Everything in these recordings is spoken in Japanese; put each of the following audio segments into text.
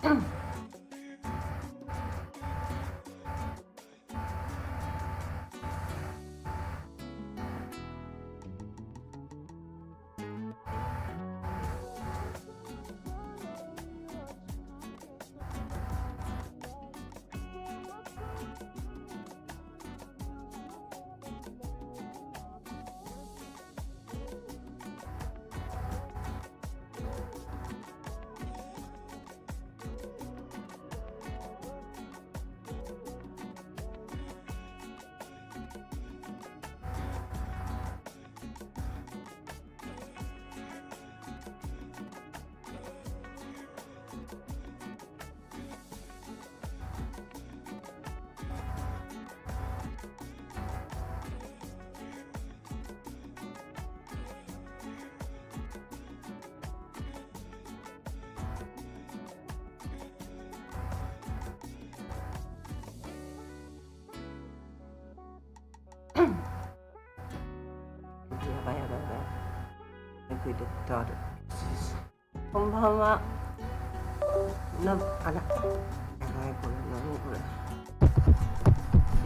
やばいやばいやばい。早く入れてある。こんばんは。あら。やばい、これ、何これ。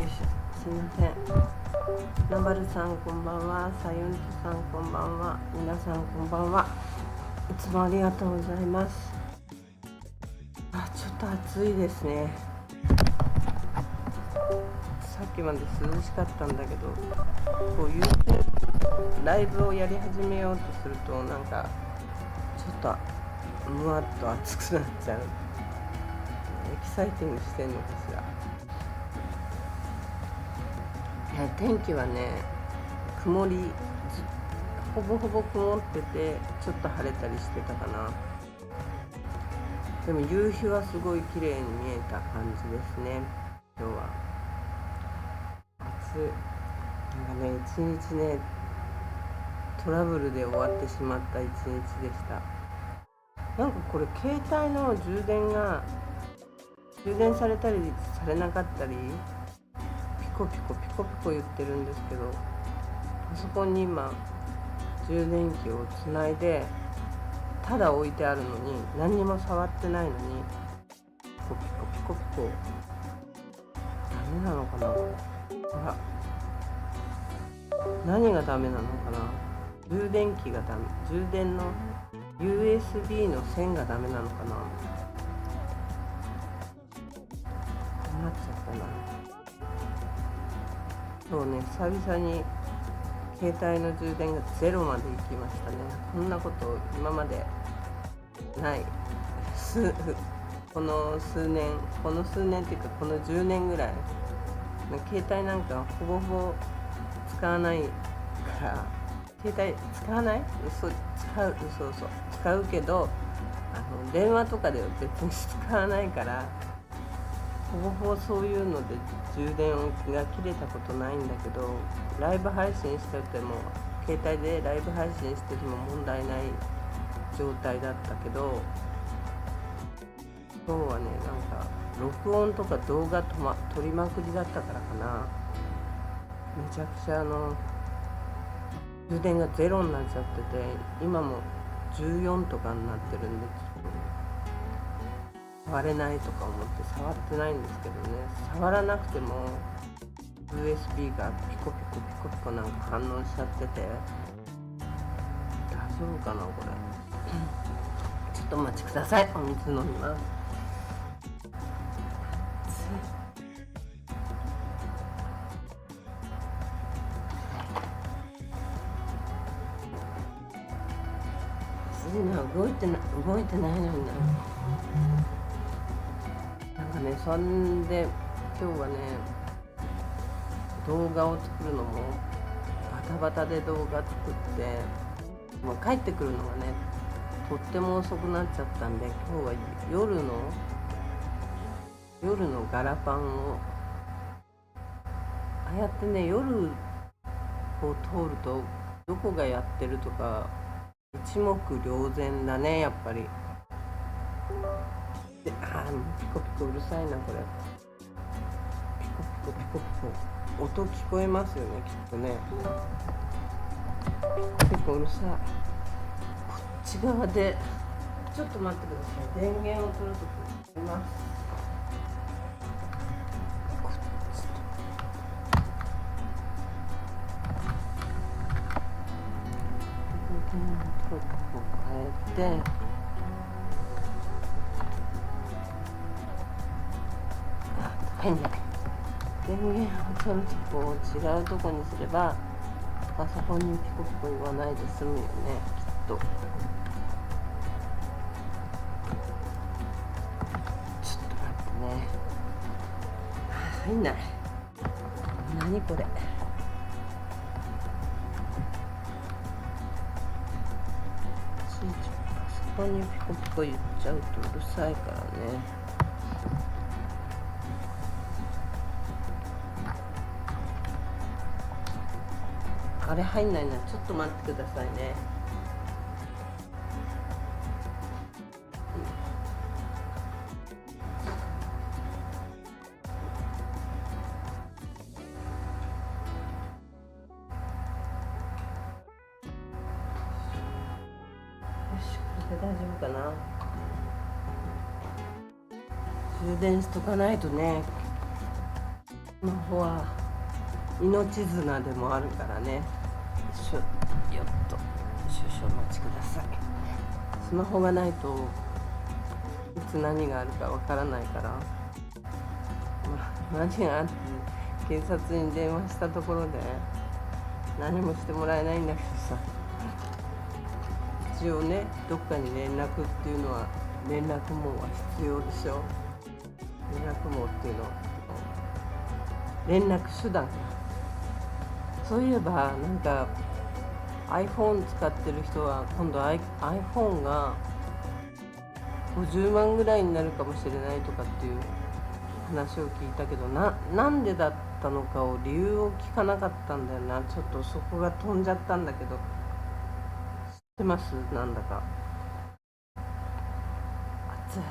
よいしょ。すいません。ナバルさんこんばんは。サユンチさんこんばんは。皆さんこんばんは。いつもありがとうございます。ちょっと暑いですね。さっきまで涼しかったんだけど、こういうライブをやり始めようとするとなんかちょっとむわっと暑くなっちゃう。エキサイティングしてんのかしら。天気はね、曇り、ほぼほぼ曇ってて、ちょっと晴れたりしてたかな。でも夕日はすごい綺麗に見えた感じですね、今日は。なんかね、一日ね、トラブルで終わってしまった一日でした。なんかこれ携帯の充電されたりされなかったり、ピコピコピコピコ言ってるんですけど、パソコンに今充電器をつないでただ置いてあるのに、何にも触ってないのにピコピコピコピコ。ダメなのかな、これ。ほら、何がダメなのかな。充電器がダメ、充電の USB の線がダメなのかな。こうなっちゃったな。今日ね、久々に携帯の充電がゼロまで行きましたね。こんなこと今までない。この数年っていうか、この10年ぐらい携帯なんかほぼほぼ使わないから。携帯使わない？使うけど、電話とかでは別に使わないから、ほぼほぼそういうので充電が切れたことないんだけど、ライブ配信してても、携帯でライブ配信してても問題ない状態だったけど、今日はね、なんか録音とか動画撮りまくりだったからかな、めちゃくちゃ充電がゼロになっちゃってて、今も14とかになってるんで、ちょっと触れないとか思って触ってないんですけどね。触らなくても USB がピコピコピコピコなんか反応しちゃってて、大丈夫かなこれ。ちょっとお待ちください。お水飲みます。動いてないのにな。なんかね、そんで今日はね、動画を作るのもバタバタで動画作って、もう帰ってくるのがね、とっても遅くなっちゃったんで、今日は夜のガラパンを、ああやってね、夜を通るとどこがやってるとか一目瞭然だね、やっぱり。で、ピコピコうるさいなこれ。ピコピコピコピコ、音聞こえますよね、きっとね。ピコピコうるさい。こっち側でちょっと待ってください。電源を取るときます。変えて、変だ。電源を取るとこを違うとこにすればパソコンにピコピコ言わないで済むよね、きっと。ちょっと待ってね。入んない。何これ。パソコンにピコピコ言っちゃうとうるさいからね。あれ入んないな。ちょっと待ってくださいね。よし、これで大丈夫かな。充電しとかないとね。スマホは命綱でもあるからね。よっと少々お待ちください。スマホがないといつ何があるかわからないから、何があって警察に電話したところで何もしてもらえないんだけどさ、一応ね、どっかに連絡っていうのは連絡網は必要でしょ。連絡網っていうのは連絡手段。そういえばなんか iPhone 使ってる人は今度 iPhone が50万ぐらいになるかもしれないとかっていう話を聞いたけど、なんでだったのかを理由を聞かなかったんだよな。ちょっとそこが飛んじゃったんだけど、知ってます？なんだか熱々。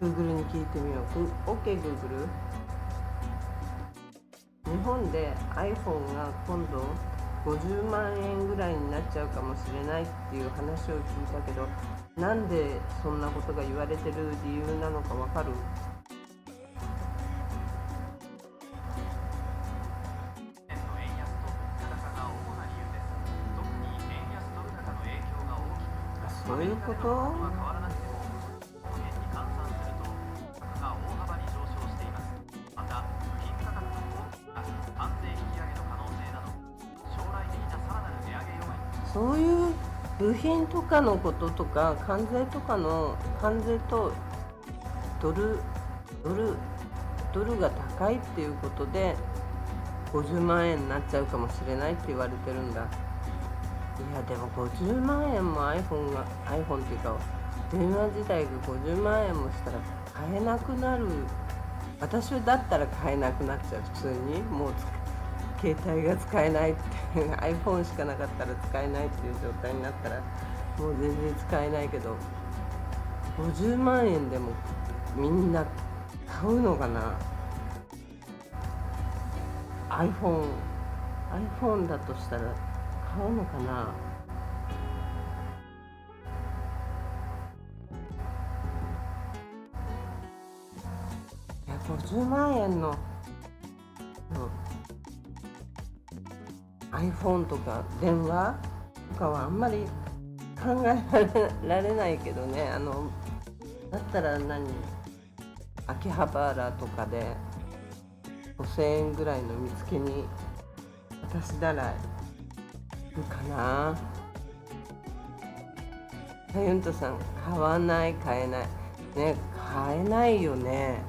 Google に聞いてみよう。OK Google。日本で iPhone が今度50万円ぐらいになっちゃうかもしれないっていう話を聞いたけど、なんでそんなことが言われてる理由なのかわかる？そういうこと？そういう部品とかのこととか関税とドルが高いっていうことで50万円になっちゃうかもしれないって言われてるんだ。いやでも50万円も iPhone っていうか電話自体が50万円もしたら買えなくなる。私だったら買えなくなっちゃう。普通にもう携帯が使えないってiPhone しかなかったら使えないっていう状態になったらもう全然使えないけど、50万円でもみんな買うのかな。 iPhone だとしたら買うのかな。いや50万円のiPhone とか電話とかはあんまり考えられないけどね。だったら秋葉原とかで5000円ぐらいの見つけに私ならいるかな。ユントさん、買えないね。買えないよね。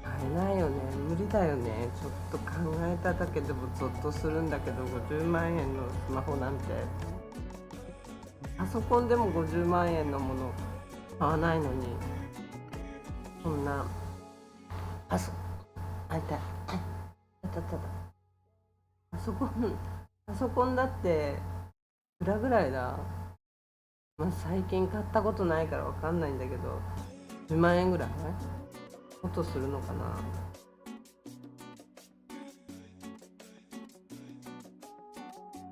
買えないよね。無理だよね。ちょっと考えただけでもゾッとするんだけど、50万円のスマホなんて、パソコンでも50万円のもの買わないのに、そんなあいたパソコンだっていくらぐらいだ。最近買ったことないからわかんないんだけど、10万円ぐらいもっとするのかな。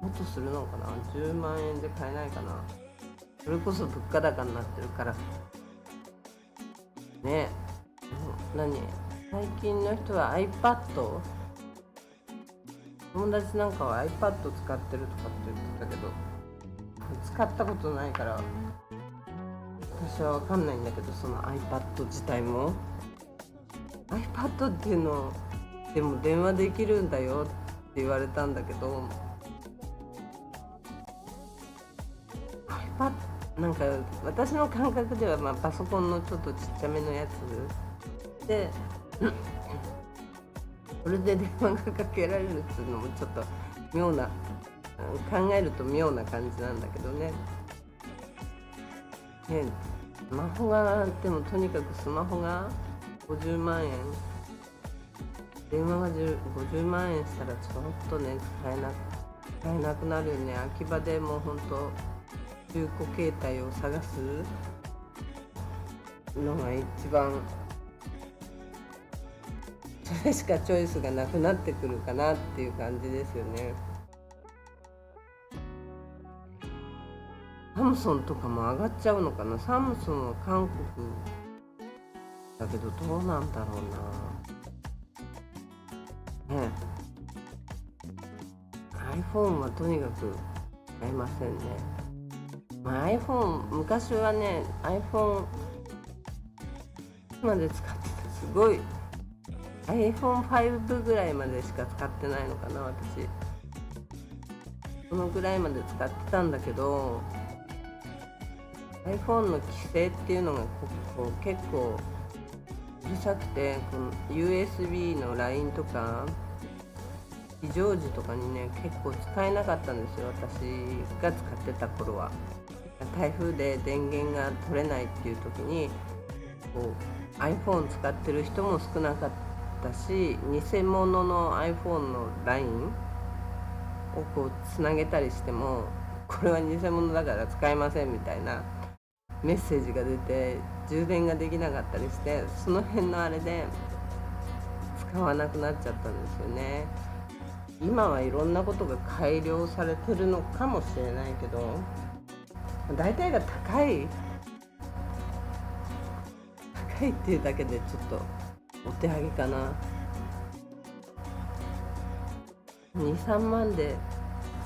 もっとするのかな。10万円で買えないかな。それこそ物価高になってるからね。最近の人は iPad、 友達なんかは iPad 使ってるとかって言ってたけど、使ったことないから私は分かんないんだけど、その iPad 自体も iPad っていうのでも電話できるんだよって言われたんだけど、 iPad なんか私の感覚では、パソコンのちょっとちっちゃめのやつでそれで電話がかけられるっていうのもちょっと妙な、考えると妙な感じなんだけどね。スマホがでもとにかくスマホが50万円、電話が50万円したらちょっとね使えなくなるよね。秋葉でもうほんと中古携帯を探すのが一番、それしかチョイスがなくなってくるかなっていう感じですよね。サムソンとかも上がっちゃうのかな。サムソンは韓国だけどどうなんだろうな。ねえ、iPhone はとにかく買いませんね。iPhone 昔はね iPhone まで使ってた、すごい iPhone5 ぐらいまでしか使ってないのかな私。そのぐらいまで使ってたんだけど、 iPhone の規制っていうのが結構うるさくて、この USB の LINE とか非常時とかにね結構使えなかったんですよ、私が使ってた頃は。台風で電源が取れないっていう時にiPhone 使ってる人も少なかったし、偽物の iPhone の LINE をつなげたりしてもこれは偽物だから使えませんみたいなメッセージが出て充電ができなかったりして、その辺のあれで使わなくなっちゃったんですよね。今はいろんなことが改良されてるのかもしれないけど、大体が高いっていうだけでちょっとお手上げかな。23万で、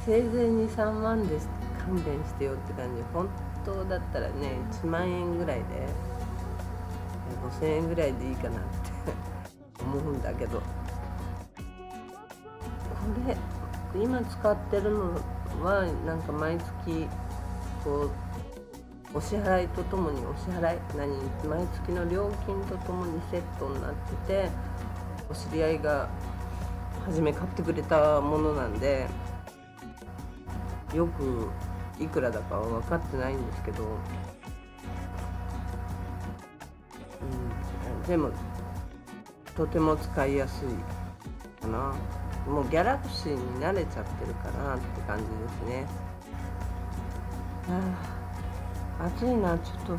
せいぜい23万で勘弁してよって感じ。本当だったらね1万円ぐらいで5000円ぐらいでいいかなって思うんだけど、これ今使ってるのはなんか毎月お支払いとともに毎月の料金とともにセットになってて、お知り合いが初め買ってくれたものなんでよくいくらだかは分かってないんですけど、でもとても使いやすいかな。もうギャラクシーに慣れちゃってるかなって感じですね。暑いな、ちょっと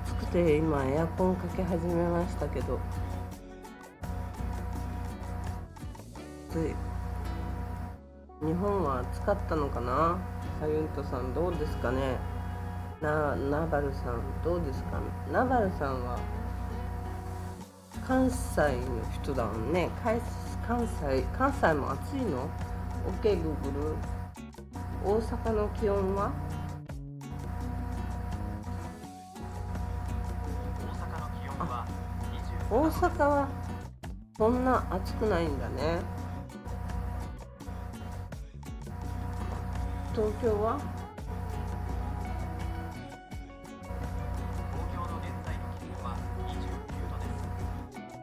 暑くて今エアコンかけ始めましたけど、暑い。日本は暑かったのかな。サユントさんどうですかね。ナバルさんどうですか。ナバルさんは関西の人だもんね。関西も暑いの？ OK グーグル。大阪の気温は？大阪はそんな暑くないんだね。東京は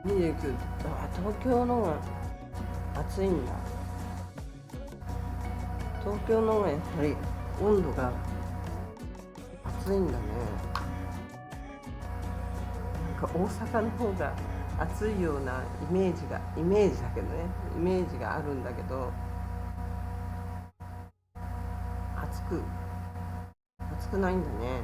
？29度。東京の方が暑いんだ。東京の方がやっぱり温度が暑いんだね。なんか大阪の方が暑いようなイメージだけどね、イメージがあるんだけど、暑くないんだね。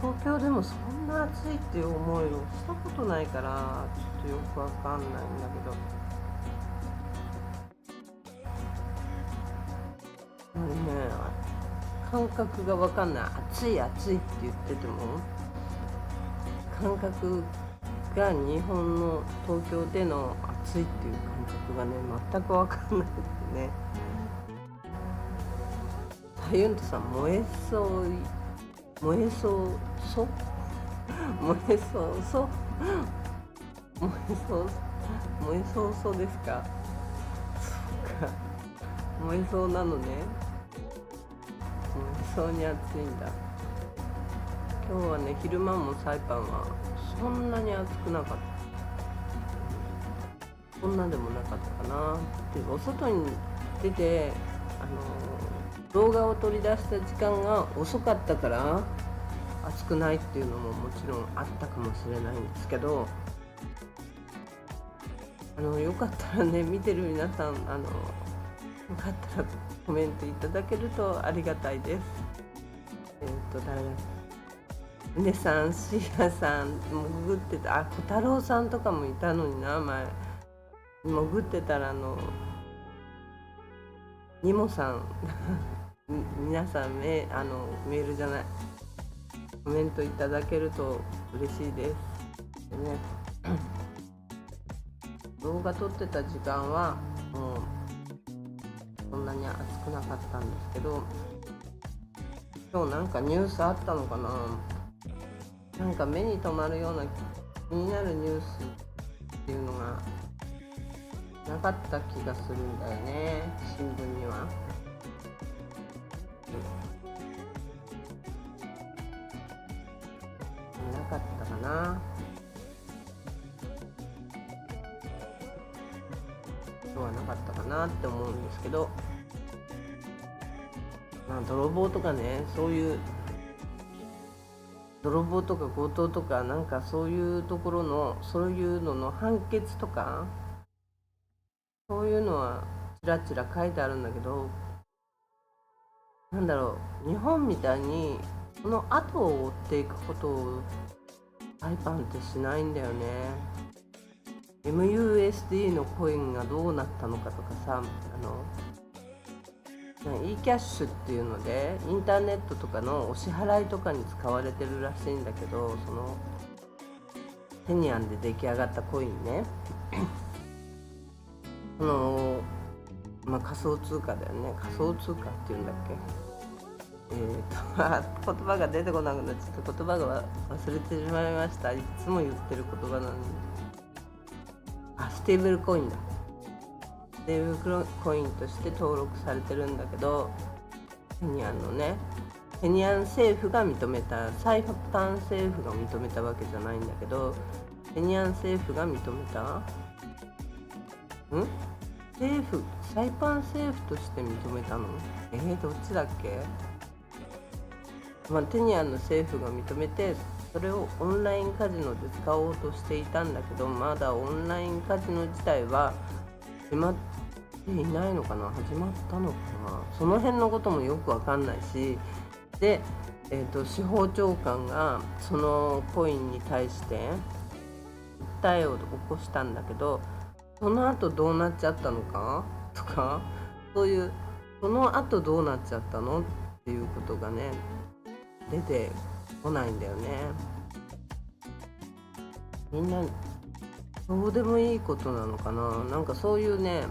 東京でもそんな暑いっていう思いをしたことないからちょっとよくわかんないんだけど、ね、感覚が分かんない。暑い暑いって言ってても感覚が日本の東京での暑いっていう感覚がね全く分かんないですね。タユントさん、燃えそう燃えそうそう燃えそうそう燃えそう燃えそうそうですか。そうか、燃えそうなのね。燃えそうに暑いんだ。今日はね、昼間もサイパンはそんなに暑くなかった。そんなでもなかったかな。で、お外に出て動画を取り出した時間が遅かったから暑くないっていうのももちろんあったかもしれないんですけど、よかったらね、見てる皆さん、よかったらコメントいただけるとありがたいです。誰だ、うねさん、シーヤさん、潜ってた、小太郎さんとかもいたのにな、前。潜ってたら、ニモさん、皆さんメールじゃない、コメントいただけると嬉しいです。でね、動画撮ってた時間はもうそんなに暑くなかったんですけど、今日なんかニュースあったのかな。なんか目に留まるような気になるニュースっていうのがなかった気がするんだよね、新聞には。なかったかな。今日はなかったかなって思うんですけど、まあ泥棒とかね、そういう泥棒とか強盗とかなんかそういうところのそういうのの判決とかそういうのはちらちら書いてあるんだけど、なんだろう、日本みたいにその後を追っていくことをタイパンってしないんだよね。 MUSD のコインがどうなったのかとかさ、e キャッシュっていうのでインターネットとかのお支払いとかに使われてるらしいんだけど、そのテニアンで出来上がったコインね仮想通貨だよね。仮想通貨っていうんだっけ。言葉が出てこなくなっちゃった。言葉が忘れてしまいました。いつも言ってる言葉なのに。ステーブルコインだ。ステーブルコインとして登録されてるんだけど、ケニアンのね、ケニアン政府が認めた、サイパン政府が認めたわけじゃないんだけど、ケニアン政府が認めたサイパン政府として認めたの？どっちだっけ。テニアンの政府が認めて、それをオンラインカジノで使おうとしていたんだけど、まだオンラインカジノ自体は始まっていないのかな、始まったのかな、その辺のこともよくわかんないし、で、司法長官がそのコインに対して訴えを起こしたんだけど、その後どうなっちゃったのかとか、そういうその後どうなっちゃったのっていうことがね出てこないんだよね。みんなどうでもいいことなのかな。なんかそういうね、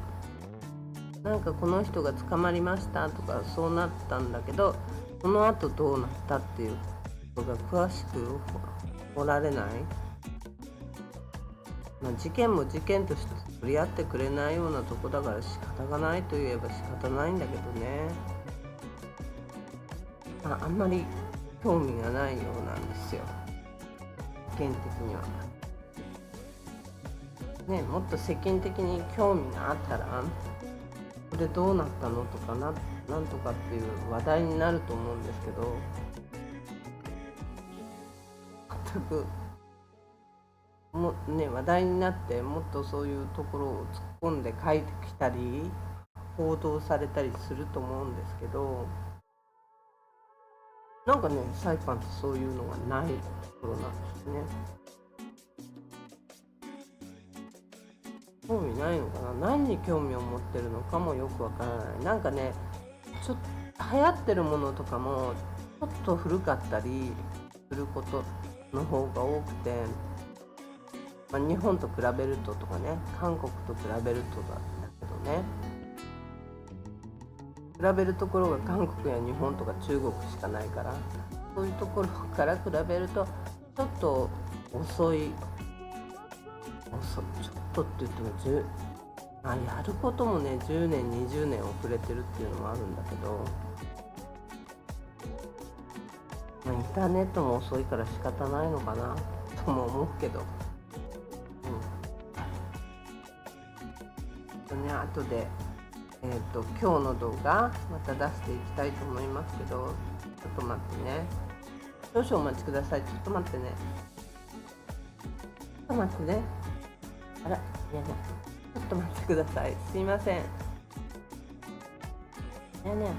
なんかこの人が捕まりましたとかそうなったんだけど、その後どうなったっていうことが詳しくおられない。事件も事件として取り合ってくれないようなとこだから仕方がないといえば仕方ないんだけどね。あんまり興味がないようなんですよ、世間的にはね。もっと世間的に興味があったら、これどうなったのとかなんとかっていう話題になると思うんですけど、全く話題になってもっとそういうところを突っ込んで書いてきたり報道されたりすると思うんですけど、なんかね、サイパンってそういうのがないところなんですね。興味ないのかな、何に興味を持ってるのかもよくわからない。なんかね、ちょっ流行ってるものとかもちょっと古かったりすることの方が多くて、日本と比べるととかね、韓国と比べるとだけどね、比べるところが韓国や日本とか中国しかないから、そういうところから比べるとちょっと遅い、ちょっとって言ってもやることもね10年20年遅れてるっていうのもあるんだけど、インターネットも遅いから仕方ないのかなとも思うけど、後で、今日の動画また出していきたいと思いますけど、ちょっと待ってね、少々お待ちください。ちょっと待ってね、ちょっと待ってね、あら、いやね、ちょっと待ってください。すいません。いやね、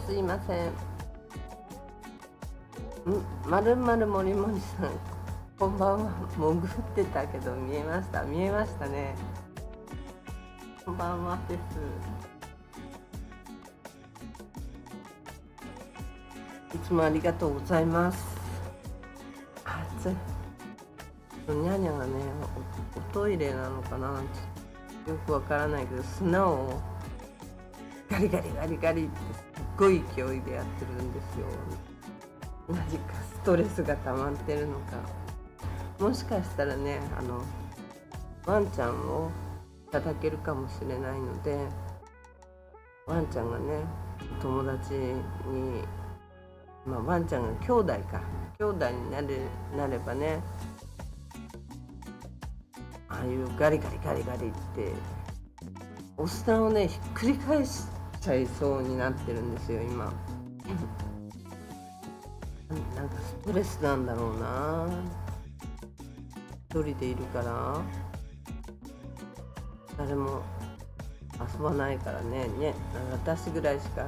すいません。まるまるもりもりさん、こんばんは。潜ってたけど見えましたね。こんばんはです。いつもありがとうございます。暑い。ニャニャがね、おトイレなのかな、よくわからないけど、砂をガリガリガリガリってすっごい勢いでやってるんですよ。何かストレスが溜まってるのか、もしかしたらね、ワンちゃんをいただけるかもしれないので、ワンちゃんがね、友達に、ワンちゃんが兄弟になればね、ああいうガリガリガリガリってお砂をねひっくり返しちゃいそうになってるんですよ今。なんかストレスなんだろうな、一人でいるから誰も遊ばないからね、私ぐらいしか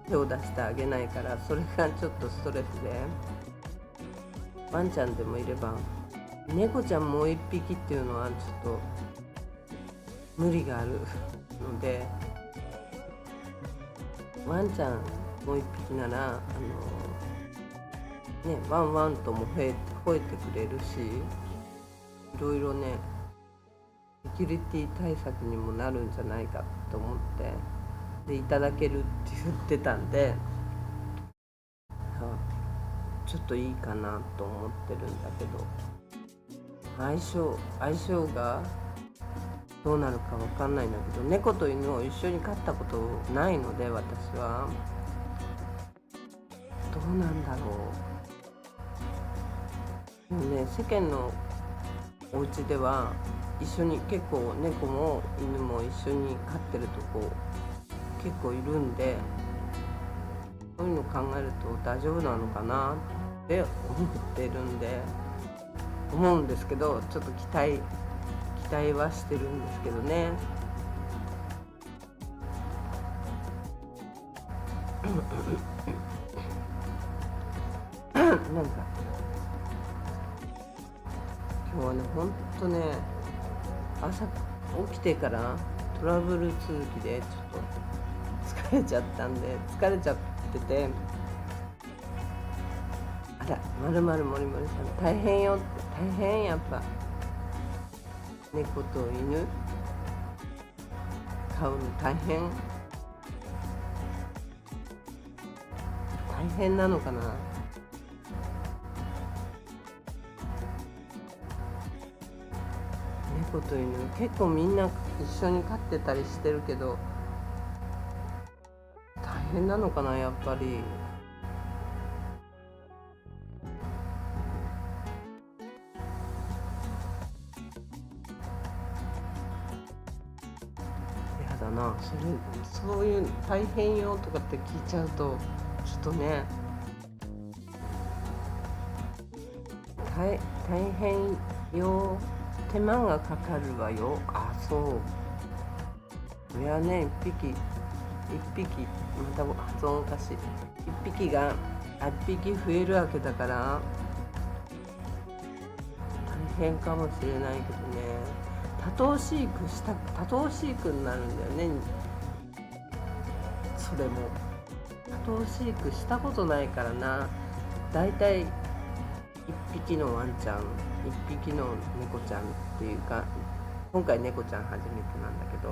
手を出してあげないから、それがちょっとストレスで、ワンちゃんでもいれば猫ちゃんもう一匹っていうのはちょっと無理があるので、ワンちゃんもう一匹ならワンワンとも吠えてくれるし、いろいろねセキュリティ対策にもなるんじゃないかと思ってでいただけるって言ってたんで、ちょっといいかなと思ってるんだけど、相性がどうなるかわかんないんだけど、猫と犬を一緒に飼ったことないので、私はどうなんだろう。でもね、世間のお家では一緒に結構猫も犬も一緒に飼ってるとこ結構いるんで、そういうの考えると大丈夫なのかなって思うんですけど、ちょっと期待はしてるんですけどね。なんか今日はね、ほんとね、朝起きてからトラブル続きでちょっと疲れちゃってて、あら、まるまるもりもりさん大変よって、大変やっぱ猫と犬飼うの大変なのかな。猫と犬結構みんな一緒に飼ってたりしてるけど、大変なのかなやっぱり。やだな、そういう大変よとかって聞いちゃうとちょっとね、大変よ、手間がかかるわよ。あ、そう。いやね、一匹また発音おかしい。一匹増えるわけだから大変かもしれないけどね。多頭飼育になるんだよね。それも多頭飼育したことないからな。だいたい一匹のワンちゃん、一匹の猫ちゃんっていうか、今回猫ちゃん初めてなんだけど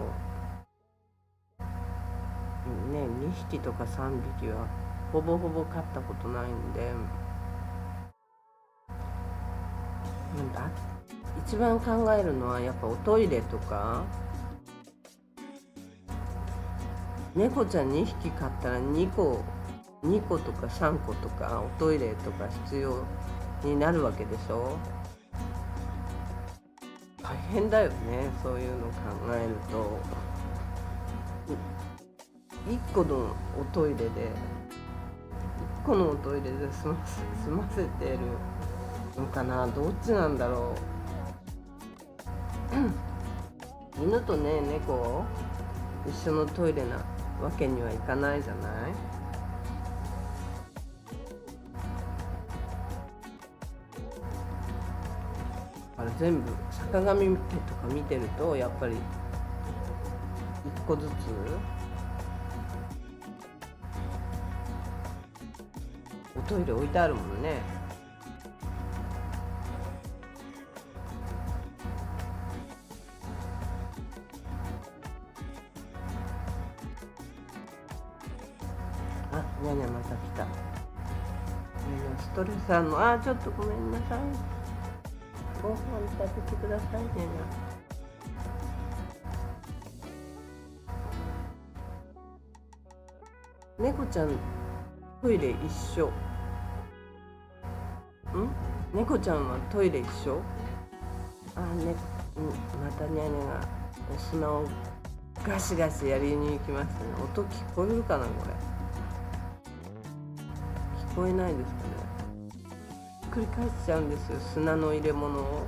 ね、2匹とか3匹はほぼほぼ飼ったことないんで、一番考えるのはやっぱおトイレとか。猫ちゃん2匹飼ったら2個とか3個とかおトイレとか必要になるわけでしょ。大変だよね、そういうの考えると。1個のおトイレで済ませてるのかな。どっちなんだろう。犬とね、猫一緒のトイレなわけにはいかないじゃない。あれ全部坂上家とか見てるとやっぱり一個ずつおトイレ置いてあるもんね。あ、にゃにゃまた来た。ストレスあるの。ちょっとごめんなさい。ご飯食べてくださいね。猫ちゃんトイレ一緒。猫ちゃんはトイレ一緒。またニャニャがお砂をガシガシやりに行きましたね。音聞こえるかな、これ。聞こえないですかね。繰り返しちゃうんですよ、砂の入れ物を。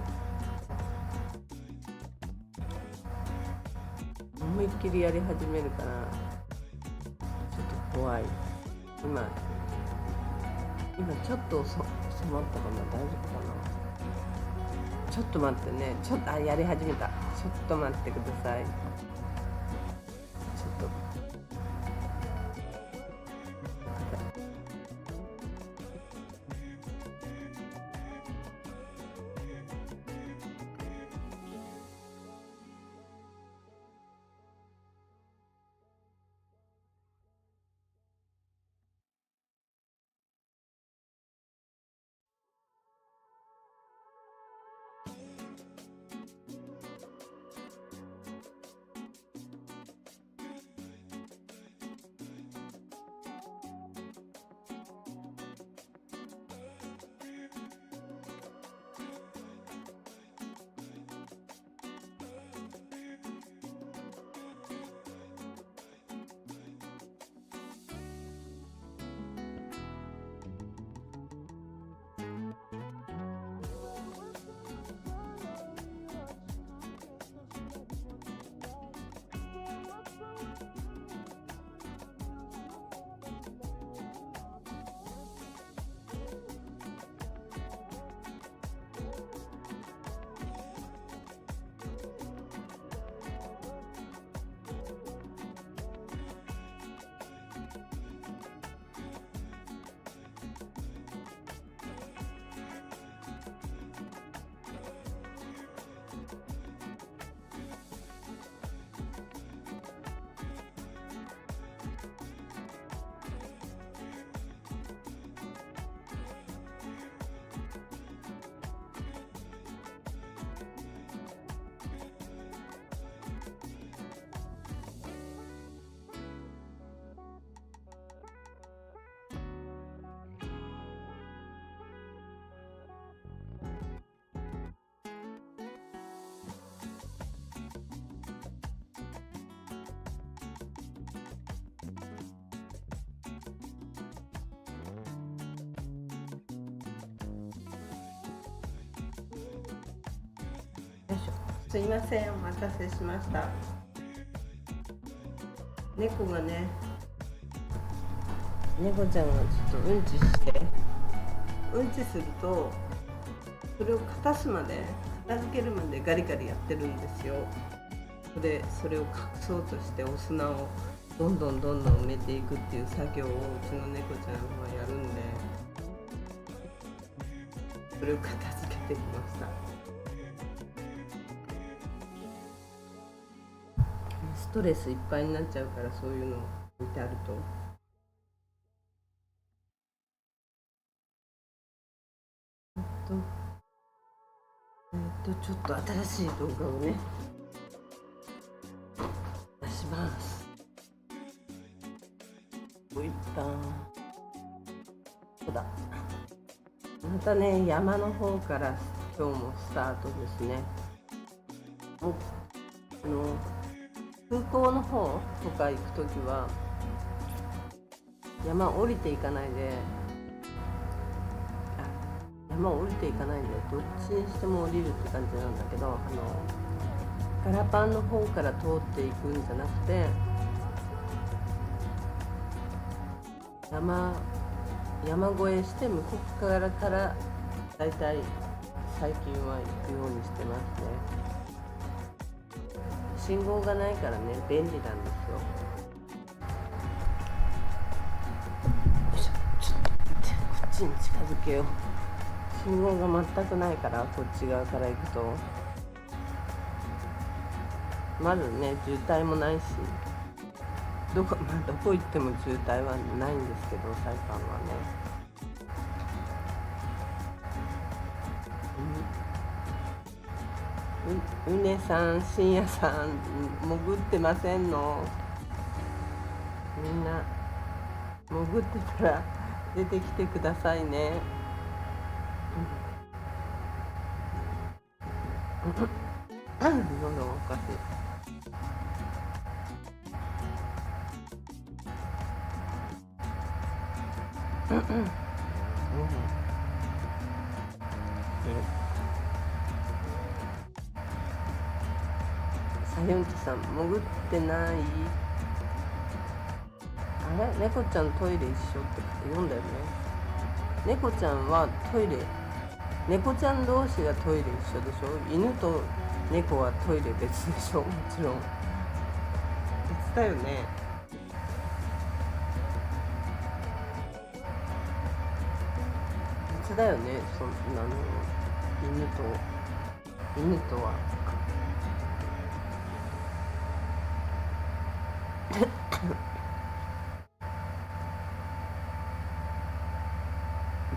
思いっきりやり始めるからちょっと怖い。今ちょっと染まったかな。大丈夫かな。ちょっと待ってね。やり始めた。ちょっと待ってください。ちょっとすいません、お待たせしました。猫がね、猫ちゃんがちょっとうんちして、うんちするとそれを片すまで、片付けるまでガリガリやってるんですよ。それを隠そうとしてお砂をどんどん埋めていくっていう作業をうちの猫ちゃんはやるんで、それを片付けてきました。ストレスいっぱいになっちゃうから、そういうの見てあると。ちょっと新しい動画をね出します。こういったそうだ、またね、山の方から今日もスタートですね。空港の方とか行くときは山降りていかないで、山降りていかないでどっちにしても降りるって感じなんだけど、ガラパンの方から通っていくんじゃなくて、山越えして向こうからだいたい最近は行くようにしてますね。信号がないからね、便利なんですよ。よいしょ、ちょっと待って、こっちに近づけよう。信号が全くないから、こっち側から行くとまずね、渋滞もないし、どこ行っても渋滞はないんですけど、サイパンはね。うねさん、深夜さん、潜ってませんの？みんな潜ってたら出てきてくださいね。喉おかしい。サユンキさん、潜ってない？あれ、猫ちゃんトイレ一緒って読んだよね。猫ちゃんはトイレ、猫ちゃん同士がトイレ一緒でしょ。犬と猫はトイレ別でしょ。もちろん別だよね。別だよね。犬とは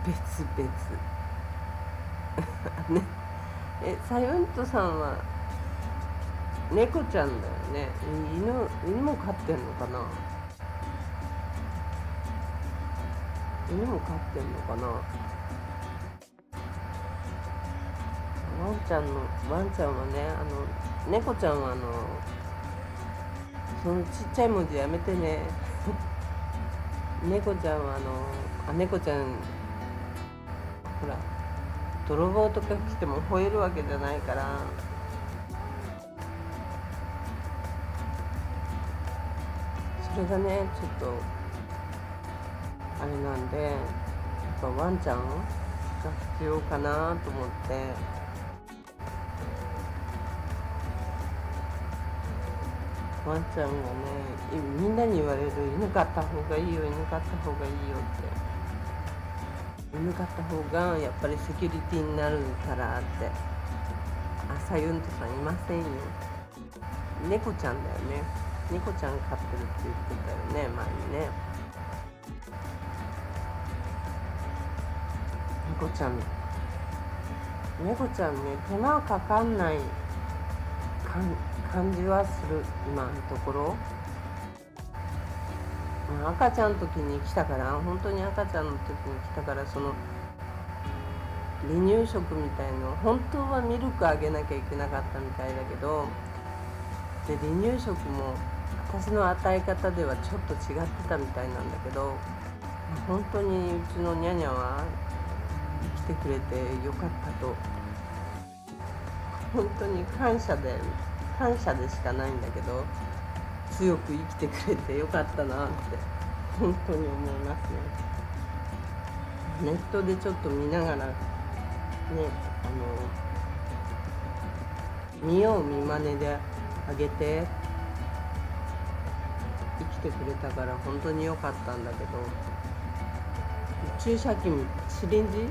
別々ね。サユントさんは猫ちゃんだよね。犬も飼ってんのかな。犬も飼ってんのかな。ワンちゃんはね、猫ちゃんはそのちっちゃい文字やめてね。猫ちゃんは猫ちゃんほら、泥棒とか来ても吠えるわけじゃないから、それがねちょっとあれなんで、やっぱワンちゃんが必要かなと思って。ワンちゃんがね、みんなに言われる、犬飼った方がいいよ、犬飼った方がいいよって。犬飼った方がやっぱりセキュリティになるからって。サユントさんいませんよ。猫ちゃんだよね。猫ちゃん飼ってるって言ってたよね、前にね。猫ちゃんね、手間かかんない感じはする、今のところ。赤ちゃんの時に来たから、本当に赤ちゃんの時に来たから、その離乳食みたいの、本当はミルクあげなきゃいけなかったみたいだけど、で離乳食も私の与え方ではちょっと違ってたみたいなんだけど、本当にうちのニャニャは生きてくれてよかったと本当に感謝でしかないんだけど、強く生きてくれてよかったなって本当に思いますね。ネットでちょっと見ながらね、見よう見まねであげて生きてくれたから本当に良かったんだけど、注射器にシリンジ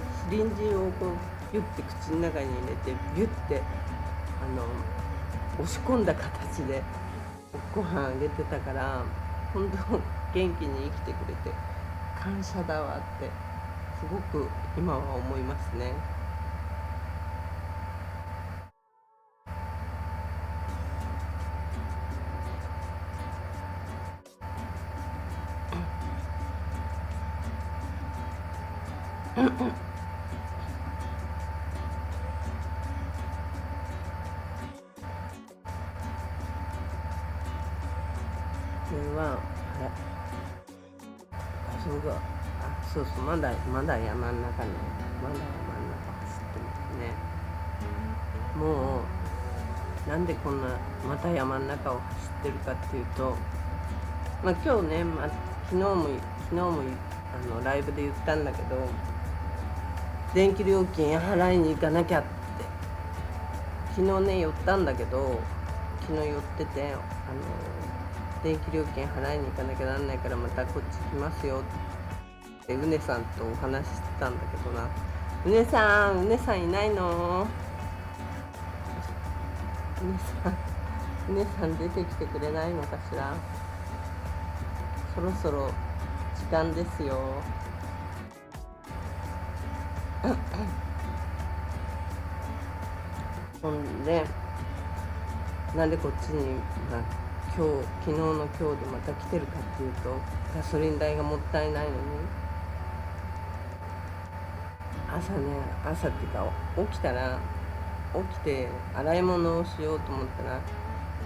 をこうビュッて口の中に入れてビュッて押し込んだ形でご飯あげてたから、本当元気に生きてくれて感謝だわってすごく今は思いますね。これはそうそう、まだ山の中に走ってますね。もうなんでこんなまた山の中を走ってるかっていうと、今日ね、昨日もライブで言ったんだけど、電気料金払いに行かなきゃって昨日ね寄ったんだけど、昨日寄ってて電気料金払いに行かなきゃなんないからまたこっち来ますよってうねさんとお話ししてたんだけどな。うねさんいないの？うねさん出てきてくれないのかしら。そろそろ時間ですよ。ほんでなんでこっちに、昨日の今日でまた来てるかっていうと、ガソリン代がもったいないのに、朝っていうか起きて洗い物をしようと思ったら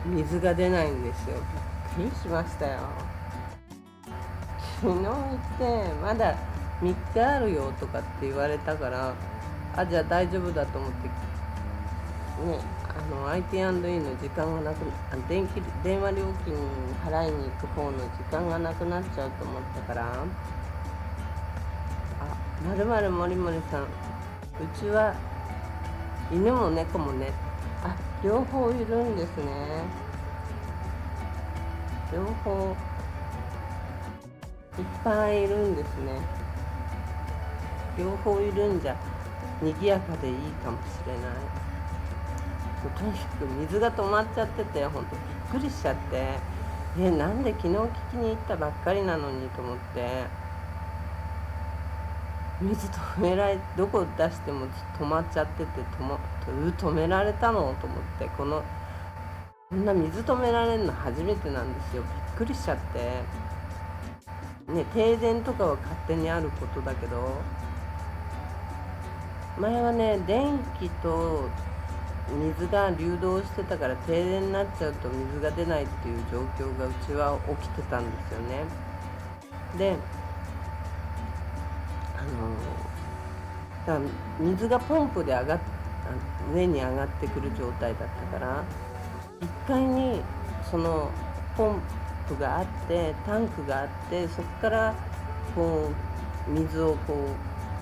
水が出ないんですよ。びっくりしましたよ。昨日行ってまだ3日あるよとかって言われたから、じゃあ大丈夫だと思ってね、IT&E の時間がなく電話料金払いに行く方の時間がなくなっちゃうと思ったから、もりもりさん、うちは犬も猫もね、両方いるんですね。両方いっぱいいるんですね。両方いるんじゃ賑やかでいいかもしれない。とにかく水が止まっちゃってて、ほんとびっくりしちゃって、なんで昨日聞きに行ったばっかりなのにと思って、水どこ出しても止まっちゃってて、止められたのと思って、こんな水止められるの初めてなんですよ。びっくりしちゃってね。停電とかは勝手にあることだけど、前はね、電気と水が流動してたから停電になっちゃうと水が出ないっていう状況がうちは起きてたんですよね。でだから水がポンプで上に上がってくる状態だったから、1階にそのポンプがあってタンクがあって、そこからこう水をこ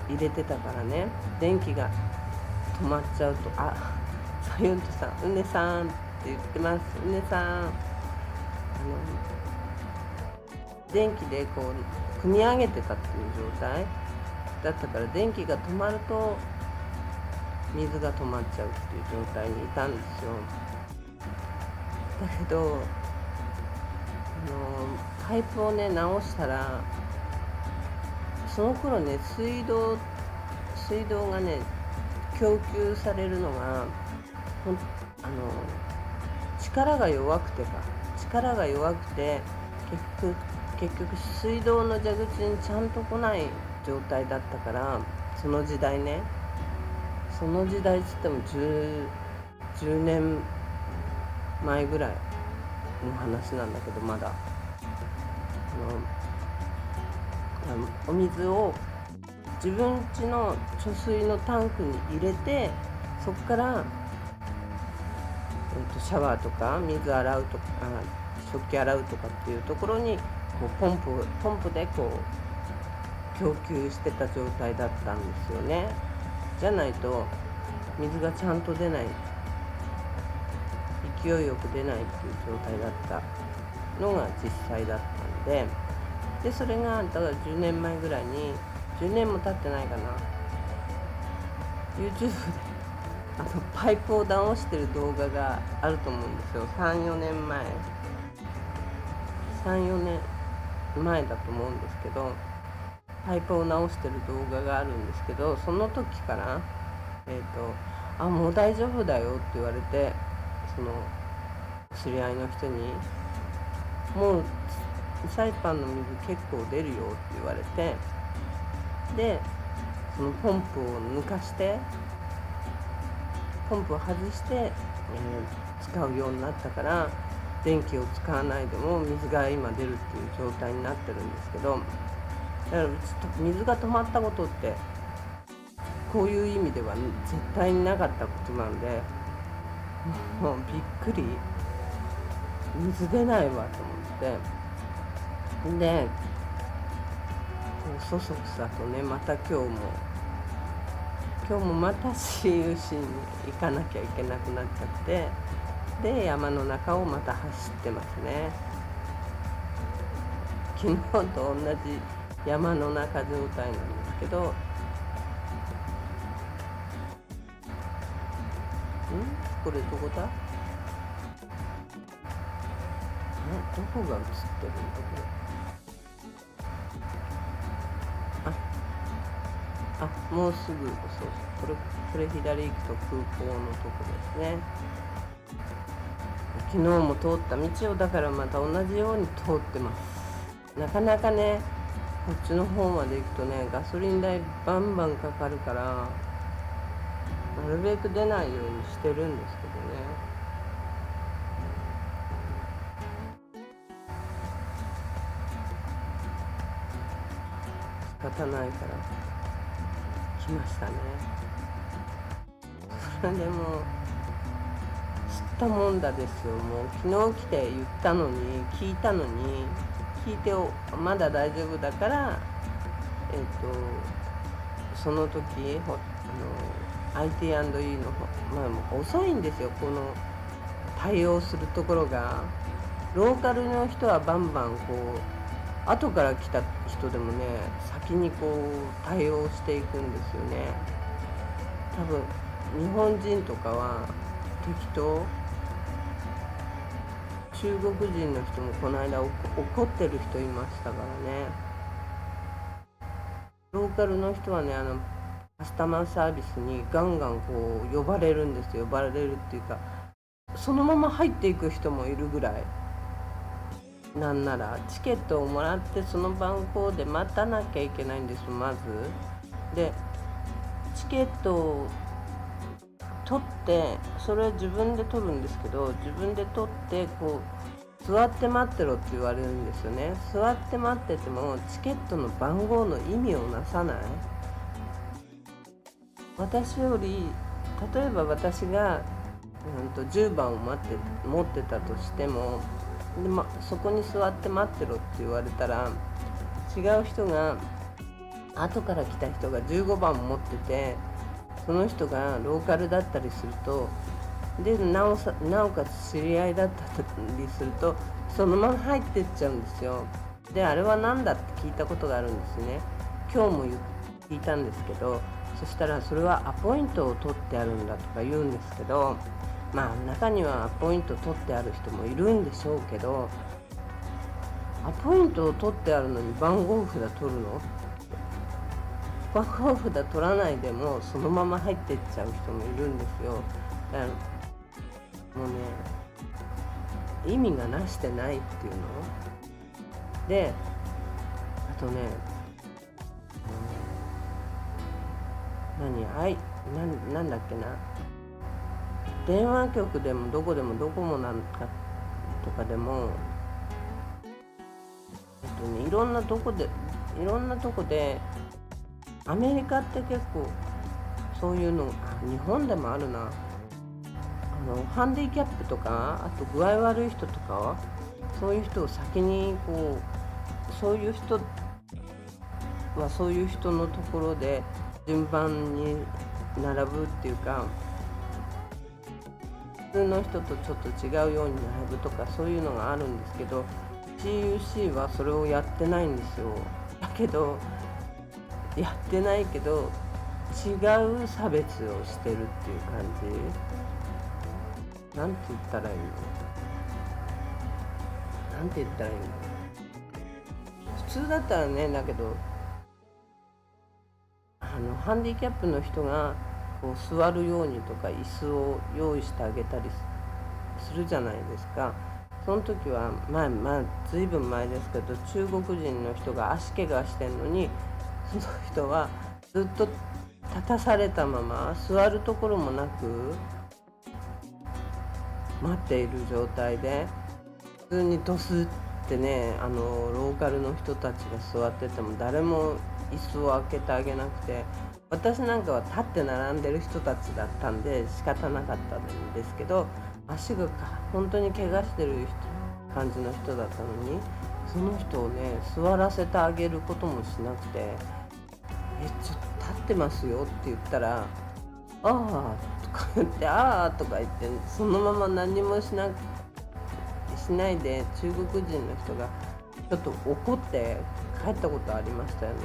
う入れてたからね、電気が止まっちゃうとサユントさん、うねさんって言ってます。うねさん、電気でこう組み上げてたっていう状態だったから、電気が止まると水が止まっちゃうっていう状態にいたんですよ。だけどパイプをね直したら、その頃ね水道がね供給されるのが力が弱くて結局水道の蛇口にちゃんと来ない状態だったから、その時代っつっても10年前ぐらいの話なんだけど、まだお水を自分家の貯水のタンクに入れて、そこからシャワーとか水洗うとか食器洗うとかっていうところにこうポンプでこう供給してた状態だったんですよね。じゃないと水がちゃんと出ない、勢いよく出ないっていう状態だったのが実際だったんで、それがだから10年前ぐらいに、10年も経ってないかな、 YouTube でパイプを直してる動画があると思うんですよ。34年前だと思うんですけど、パイプを直してる動画があるんですけど、その時からもう大丈夫だよって言われて、その知り合いの人にもうサイパンの水結構出るよって言われて、でそのポンプを抜かしてポンプを外して、使うようになったから、電気を使わないでも水が今出るっていう状態になってるんですけど、だから水が止まったことってこういう意味では絶対になかったことなんで、もうびっくり、水出ないわと思って、でそそくさとね、また今日もまた CUC に行かなきゃいけなくなっちゃって、で山の中をまた走ってますね。昨日と同じ山の中状態なんですけど、これどこだ？どこが映ってるんだこれ。もうすぐ、そうこれ左行くと空港のとこですね。昨日も通った道をだからまた同じように通ってます。なかなかね、こっちの方まで行くとね、ガソリン代バンバンかかるから、なるべく出ないようにしてるんですけどね。仕方ないから来ましたね。それでも知ったもんだですよ。もう昨日来て聞いたのに聞いてまだ大丈夫だから、その時IT&E の方、遅いんですよ、この対応するところが。ローカルの人はバンバンこう後から来た人でもね、先にこう対応していくんですよね。多分日本人とかは適当。中国人の人もこの間怒ってる人いましたからね。ローカルの人はね、カスタマーサービスにガンガンこう呼ばれるんですよ。呼ばれるっていうか、そのまま入っていく人もいるぐらい。なんならチケットをもらってその番号で待たなきゃいけないんです。まずでチケットを取って、それは自分で取るんですけど、自分で取ってこう座って待ってろって言われるんですよね。座って待っててもチケットの番号の意味をなさない。私より、例えば私が、10番を持ってたとしても、で、そこに座って待ってろって言われたら、違う人が、後から来た人が15番持ってて、その人がローカルだったりすると、でなおかつ知り合いだったりすると、そのまま入ってっちゃうんですよ。であれは何だって聞いたことがあるんですね。今日も聞いたんですけど、そしたらそれはアポイントを取ってあるんだとか言うんですけど、中にはアポイント取ってある人もいるんでしょうけど、アポイントを取ってあるのに番号札取るの？番号札取らないでもそのまま入ってっちゃう人もいるんですよ。だからもうね、意味がなしてないっていうので、あとね、なんだっけな、電話局でもどこもなんかとかでも、いろんなとこでアメリカって結構そういうの、日本でもあるな、ハンディキャップとか、あと具合悪い人とか、そういう人を先にそういう人はそういう人のところで順番に並ぶっていうか、普通の人とちょっと違うように並ぶとか、そういうのがあるんですけど、 CUC はそれをやってないんですよ。だけどやってないけど違う差別をしてるっていう感じ。なんて言ったらいいのなんて言ったらいいの普通だったらね、だけどハンディキャップの人が座るようにとか椅子を用意してあげたりするじゃないですか。その時はずいぶん前ですけど、中国人の人が足怪我してんのに、その人はずっと立たされたまま座るところもなく待っている状態で、普通にドスってね、ローカルの人たちが座ってても誰も椅子を開けてあげなくて、私なんかは立って並んでる人たちだったんで仕方なかったんですけど、足が本当に怪我してる感じの人だったのに、その人をね座らせてあげることもしなくて、ちょっと立ってますよって言ったら、ああとか言って、ああとか言って、そのまま何もしないで、中国人の人がちょっと怒って帰ったことありましたよね。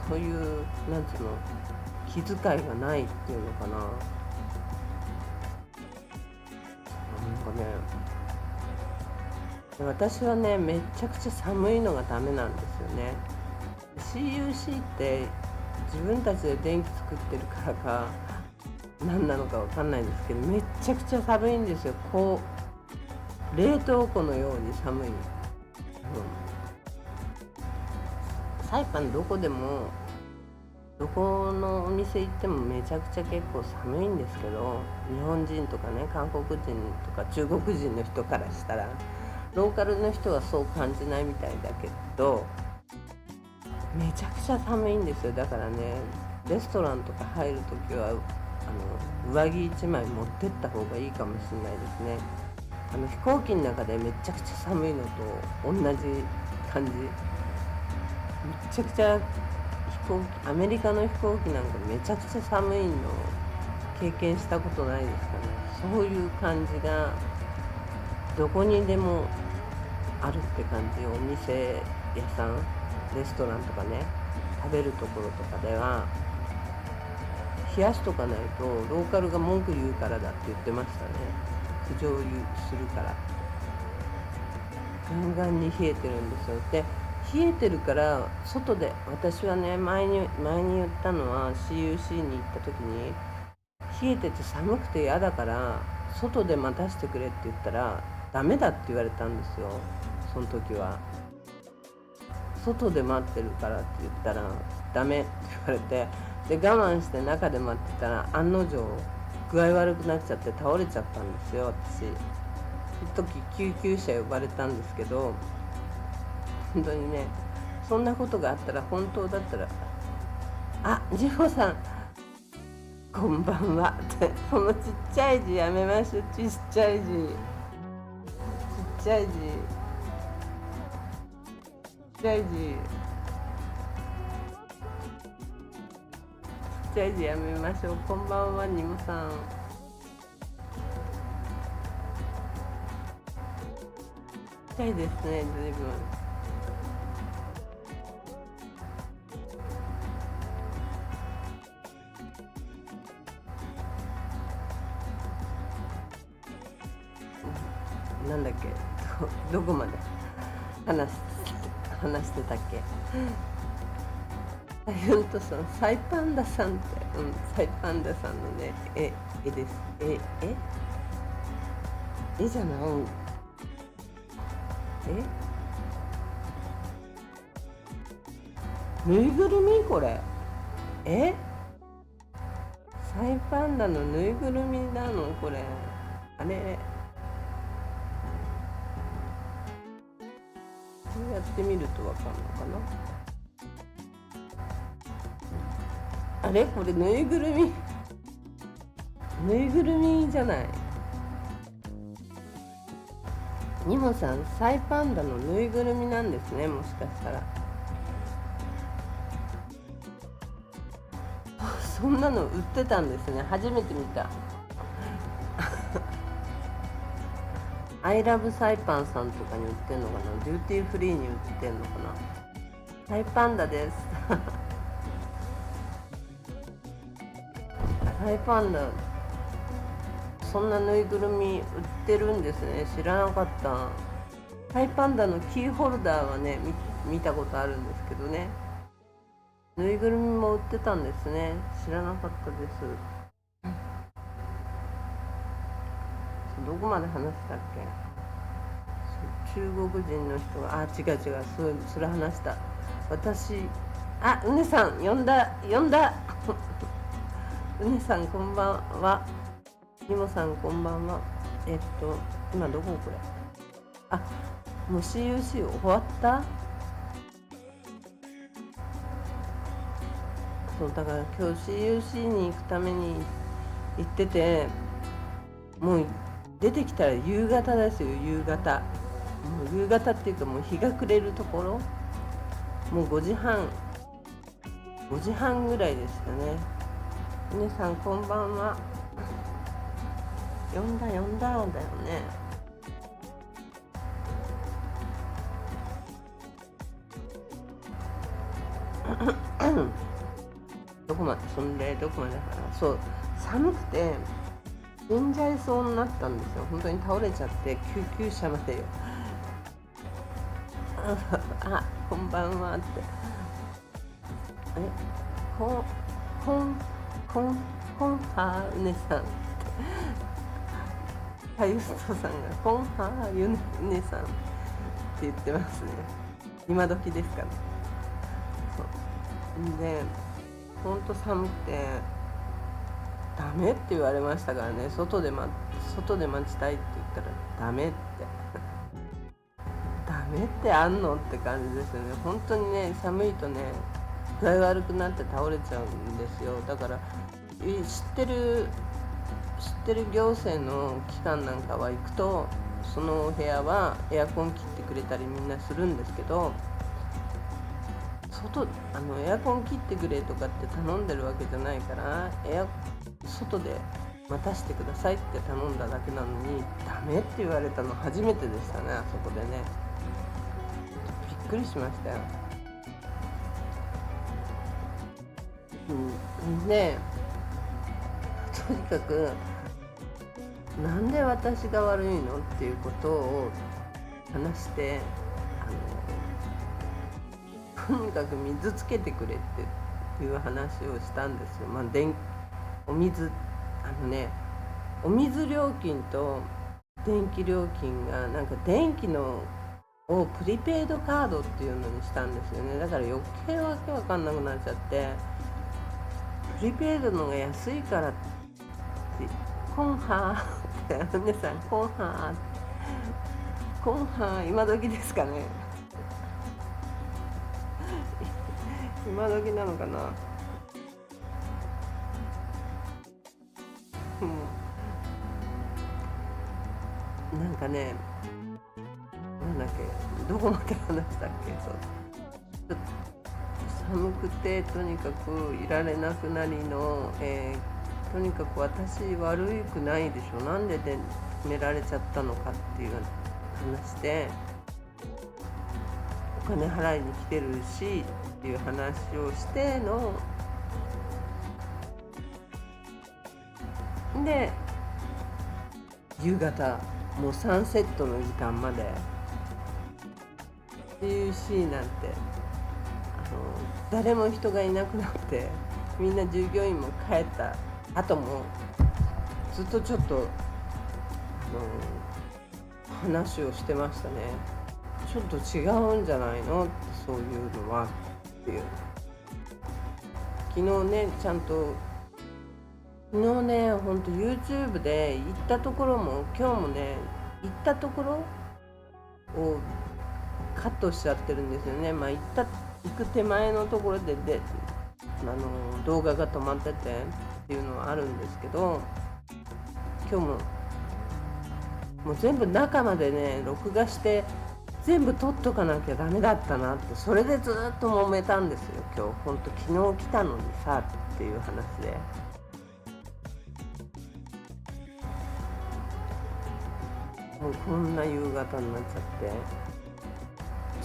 そういうなんつうの、気遣いがないっていうのかな。なんかね、私はねめちゃくちゃ寒いのがダメなんですよね。 CUC って自分たちで電気作ってるからか何なのかわかんないんですけど、めっちゃくちゃ寒いんですよ。冷凍庫のように寒い、サイパンどこのお店行ってもめちゃくちゃ結構寒いんですけど、日本人とかね、韓国人とか中国人の人からしたら、ローカルの人はそう感じないみたいだけど、めちゃくちゃ寒いんですよ。だからね、レストランとか入るときは上着1枚持ってった方がいいかもしれないですね。飛行機の中でめちゃくちゃ寒いのと同じ感じ。めちゃくちゃアメリカの飛行機なんかめちゃくちゃ寒いの経験したことないですかね。そういう感じがどこにでもあるって感じ。お店屋さん、レストランとかね、食べるところとかでは冷やしとかないとローカルが文句言うからだって言ってましたね。苦情するから。ガンガンに冷えてるんですよ。で冷えてるから外で、私はね前に言ったのは CUC に行った時に、冷えてて寒くて嫌だから外で待たせてくれって言ったらダメだって言われたんですよ。その時は外で待ってるからって言ったらダメって言われて、で我慢して中で待ってたら案の定具合悪くなっちゃって倒れちゃったんですよ。私その時救急車呼ばれたんですけど、本当にね、そんなことがあったら、本当だったらジホさんこんばんはってそのちっちゃい字やめましょう。ちっちゃい字、ちっちゃい字、ちっちゃい字、ちっちゃい字やめましょう。こんばんは、にもさん。ちっちゃいですね、ずいぶん。なんだっけ、どこまで話してたっけ。ユントさん、サイパンダさんって、サイパンダさんのね、絵です。絵じゃない。ぬいぐるみこれ。サイパンダのぬいぐるみなのこれ。あれやってみるとわかんのかな。あれこれぬいぐるみぬいぐるみじゃない。ニモさん、サイパンダのぬいぐるみなんですね、もしかしたら。そんなの売ってたんですね、初めて見た。アイラブサイパンさんとかに売ってんのかな、デューティーフリーに売ってんのかな。サイパンダです。サイパンダ、そんなぬいぐるみ売ってるんですね、知らなかった。サイパンダのキーホルダーはね、見たことあるんですけどね、ぬいぐるみも売ってたんですね、知らなかったです。どこまで話したっけ。中国人の人が、違う違う、それ話した。私、うねさん呼んだうねさんこんばんは。ニモさんこんばんは。今どここれ。もう CUC 終わった。そうだから今日 CUC に行くために行ってて、もう出てきたら夕方ですよ。夕方、もう夕方っていうか、もう日が暮れるところ、もう5時半ぐらいでしたね。皆さんこんばんは。呼んだだよね。どこまでそう、寒くて死んじゃいそうになったんですよ。本当に倒れちゃって、救急車までよ。こんばんはって。コンハーユネさん。ユストさんがコンハーユネさんって言ってますね。今時ですかね。そうで、ほんと寒くてダメって言われましたからね。外で待ちたいって言ったらダメってダメってあんのって感じですよね。本当にね、寒いとね、具合悪くなって倒れちゃうんですよ。だから知ってる行政の機関なんかは行くと、そのお部屋はエアコン切ってくれたりみんなするんですけど、エアコン切ってくれとかって頼んでるわけじゃないから、外で待たせてくださいって頼んだだけなのに、ダメって言われたの初めてでしたね。あそこでね、びっくりしましたよ。で、とにかくなんで私が悪いのっていうことを話して、とにかく水つけてくれっていう話をしたんですよ。お水料金と電気料金が、なんか電気のをプリペイドカードっていうのにしたんですよね。だから余計わけわかんなくなっちゃって、プリペイドのが安いからって、コンハーって皆さん、コンハー今時ですかね。今時なのかな。なんかね、なんだっけ、どこまで話したっけ。そう、寒くてとにかくいられなくなりの、とにかく私悪くないでしょ、なんで止められちゃったのかっていう話で、お金払いに来てるしっていう話をしてので、夕方もうサンセットの時間まで CUC なんて、誰も人がいなくなって、みんな従業員も帰った後もずっとちょっと話をしてましたね。ちょっと違うんじゃないのって、そういうのはっていう。昨日ね、ほんと YouTube で行ったところも、今日もね、行ったところをカットしちゃってるんですよね。行く手前のところで動画が止まっててっていうのはあるんですけど、今日もう全部中までね録画して全部撮っとかなきゃダメだったなって、それでずっと揉めたんですよ今日。ほんと昨日来たのにさっていう話で、もうこんな夕方になっちゃって、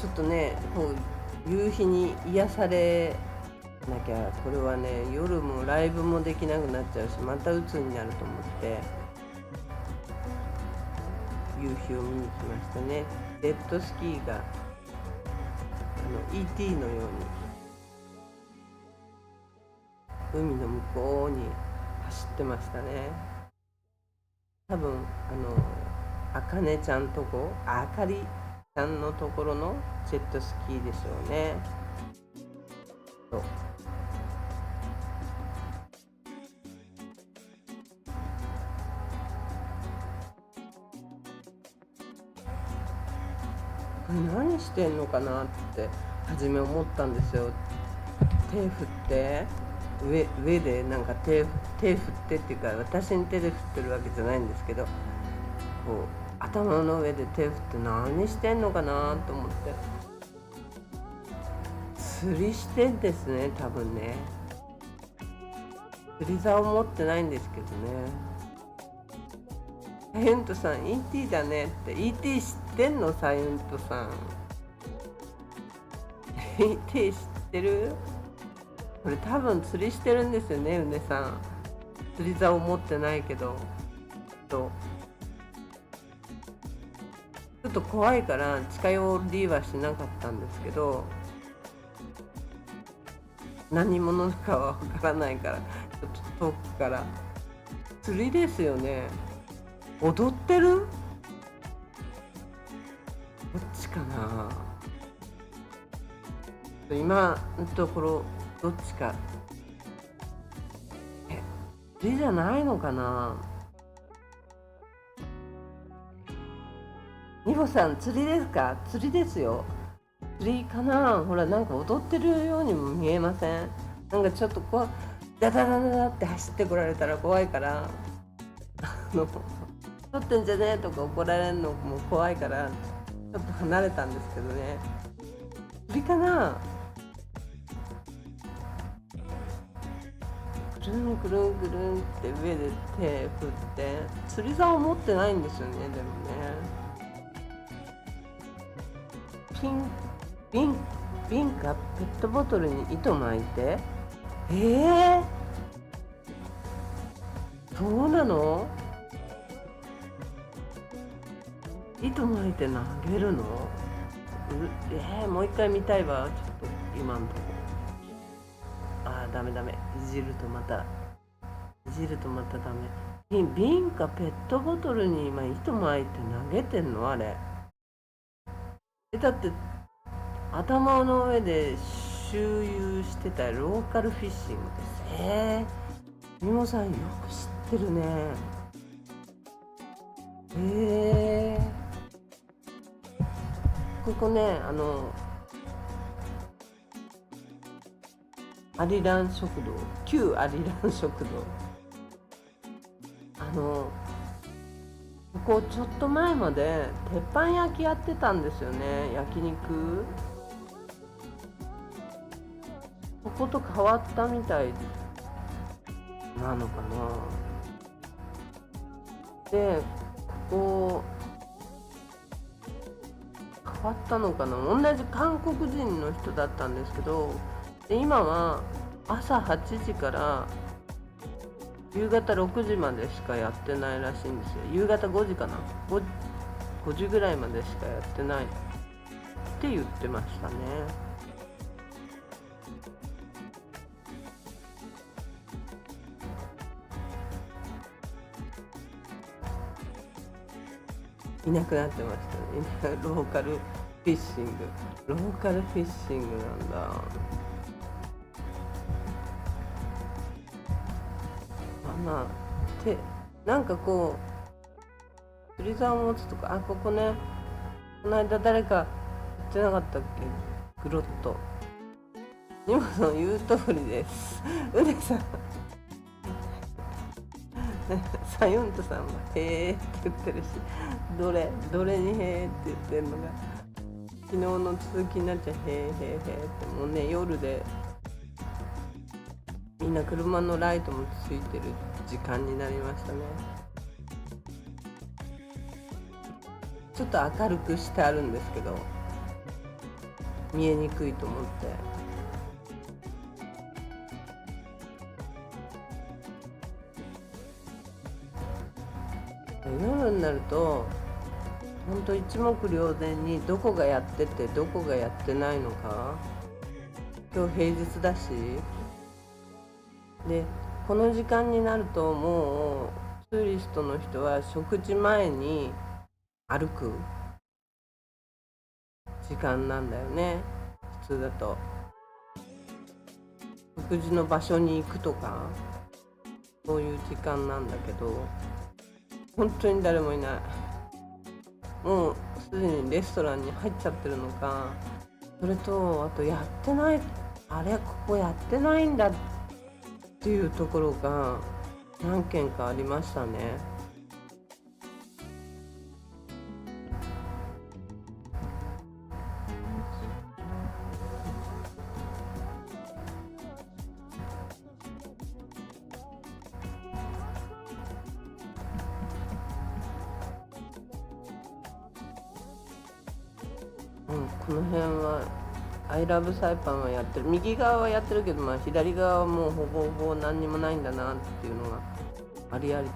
ちょっとねこう夕日に癒されなきゃ、これはね夜もライブもできなくなっちゃうし、また鬱になると思って夕日を見に来ましたね。ジェットスキーがET のように海の向こうに走ってましたね。多分あかねちゃんとこあかりちゃんのところのジェットスキーでしょうね。そう何してんのかなって初め思ったんですよ。手振って上でなんか手振ってっていうか、私に手で振ってるわけじゃないんですけど、こう頭の上で手振って何してんのかなと思って、釣りしてんですね多分ね。釣り竿持ってないんですけどね。サユントさん ET だねって。 ET 知ってんのサユントさん。 ET 知ってる？これ多分釣りしてるんですよね、うねさん。釣り竿持ってないけどちょっと怖いから近寄りはしなかったんですけど、何者かはわからないからちょっと遠くから。釣りですよね。踊ってる？こっちかな。今のところどっちか。釣りじゃないのかな。ニボさん釣りですか？釣りですよ。釣りかな。ほらなんか踊ってるようにも見えません？なんかちょっとこうダダダダダって走ってこられたら怖いから撮ってんじゃねえとか怒られるのも怖いからちょっと離れたんですけどね。釣りかな。くるんくるんくるんって上で手振って、釣り竿持ってないんですよね。でもね、瓶かペットボトルに糸巻いて、そうなの？糸巻いて投げるの？もう一回見たいわ。ちょっと今のとこ。ダメいじるとまたダメ。瓶かペットボトルに今糸巻いて投げてんの？あれだって頭の上で周遊してたローカルフィッシングです。みもさんよく知ってるね。ここねアリラン食堂、旧アリラン食堂、ここちょっと前まで鉄板焼きやってたんですよね。焼肉。ここと変わったみたいなのかな。でここ変わったのかな。同じ韓国人の人だったんですけど、で今は朝8時から夕方6時までしかやってないらしいんですよ。夕方5時かな、5時ぐらいまでしかやってないって言ってましたね。いなくなってましたね。ローカルフィッシングなんだ。なんかこう釣り竿持つとか、ここね、この間誰か言ってなかったっけ、グロット。ニモの言う通りです。うねさんサユントさんはへーって言ってるし、どれにへーって言ってるのが昨日の続きになっちゃう。へーへーへーって、もうね、夜でみんな車のライトもついてる時間になりましたね。ちょっと明るくしてあるんですけど、見えにくいと思って。夜になるとほんと一目瞭然にどこがやっててどこがやってないのか。今日平日だし、でこの時間になるともうツーリストの人は食事前に歩く時間なんだよね。普通だと食事の場所に行くとかそういう時間なんだけど、本当に誰もいない。もうすでにレストランに入っちゃってるのか、それとあとやってない、あれここやってないんだっていうところが何軒かありましたね。この辺はアイラブサイパンはやってる、右側はやってるけど、左側はもうほぼほぼ何にもないんだなっていうのがありあり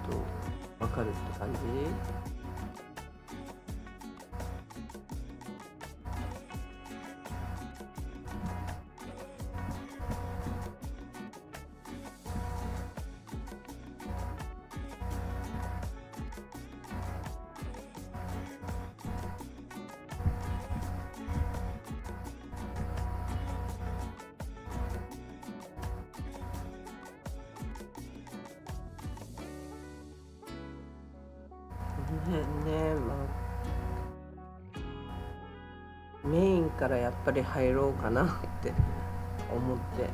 と分かるって感じ。ね、メインからやっぱり入ろうかなって思って、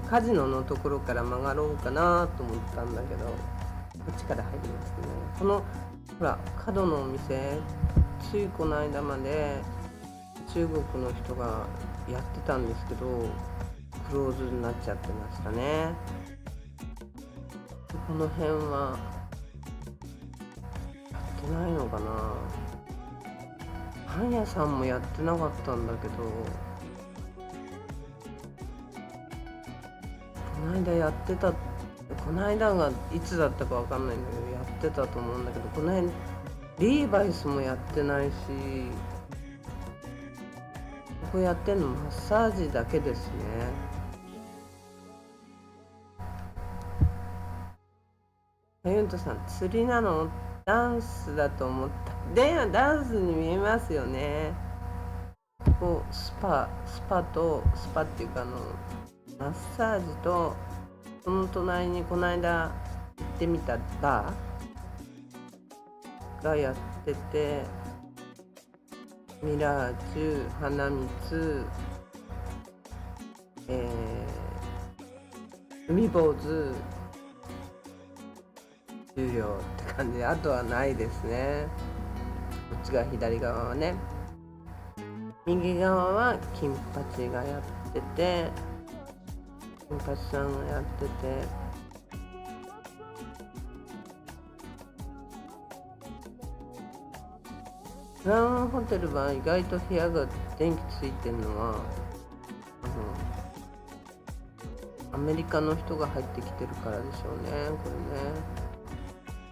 カジノのところから曲がろうかなと思ったんだけど、こっちから入りますね。このほら角のお店、ついこの間まで中国の人がやってたんですけどクローズになっちゃってましたね。この辺はやってないのかな。パン屋さんもやってなかったんだけど、この間やってた、この間がいつだったかわかんないんだけどやってたと思うんだけど、この辺リーバイスもやってないし、ここやってんのマッサージだけですね。ユントさん、釣りなの？ダンスだと思った。で、ダンスに見えますよね。こうスパっていうかマッサージと、その隣にこの間行ってみたバーがやってて、ミラージュ、花蜜、海坊主、終了って感じで、あとはないですね。こっちが左側はね。右側は金八がやってて、金八さんがやってて、クラウンホテルは意外と部屋が電気ついてるのはアメリカの人が入ってきてるからでしょうね、これね。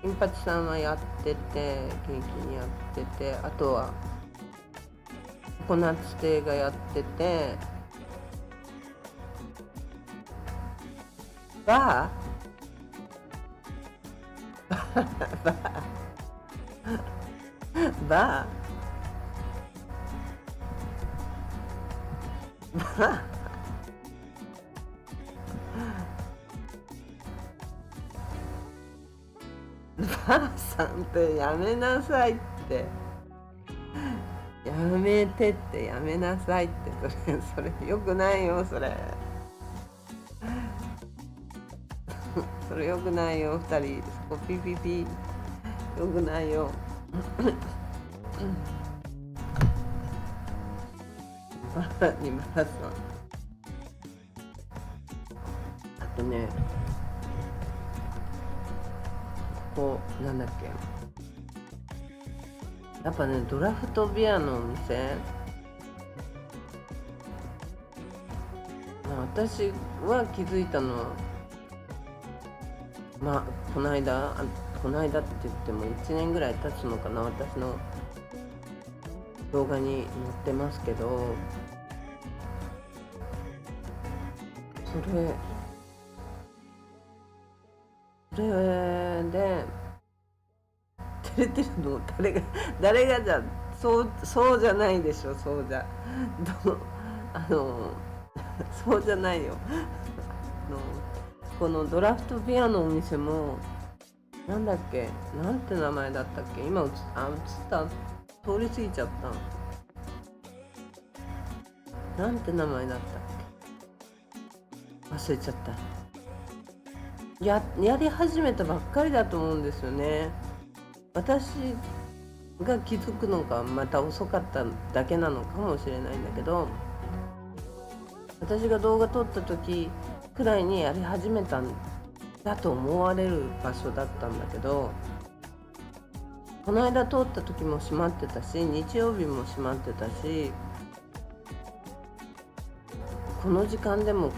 金八さんはやってて、元気にやってて、あとはココナッツ亭がやってて、バーバーばあさんってやめなさいって、やめてって、やめなさいって、それよくないよ、それ。それよくないよ2人、そこピピピよくないよ。にマラソン、あとね、ここなんだっけ、やっぱねドラフトビアのお店、私は気づいたのは、この間って言っても1年ぐらい経つのかな、私の動画に載ってますけど、それで照れてるの誰がじゃ、そうじゃないでしょ、そうじゃそうじゃないよ。このドラフトビアのお店もなんだっけ、なんて名前だったっけ、今映った、通り過ぎちゃった。なんて名前だったっけ、忘れちゃった。やり始めたばっかりだと思うんですよね。私が気づくのがまた遅かっただけなのかもしれないんだけど、私が動画撮った時くらいにやり始めたんだと思われる場所だったんだけど、この間通った時も閉まってたし、日曜日も閉まってたし、この時間でも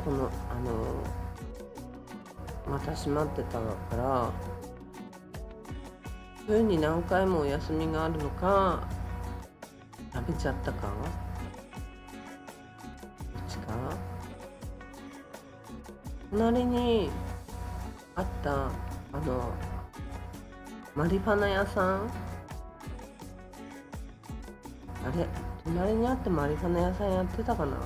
また閉まってたから、冬に何回もお休みがあるのか、やめちゃったか、どっちか。隣にあったマリファナ屋さん、あれ、隣にあったマリファナ屋さんやってたかな。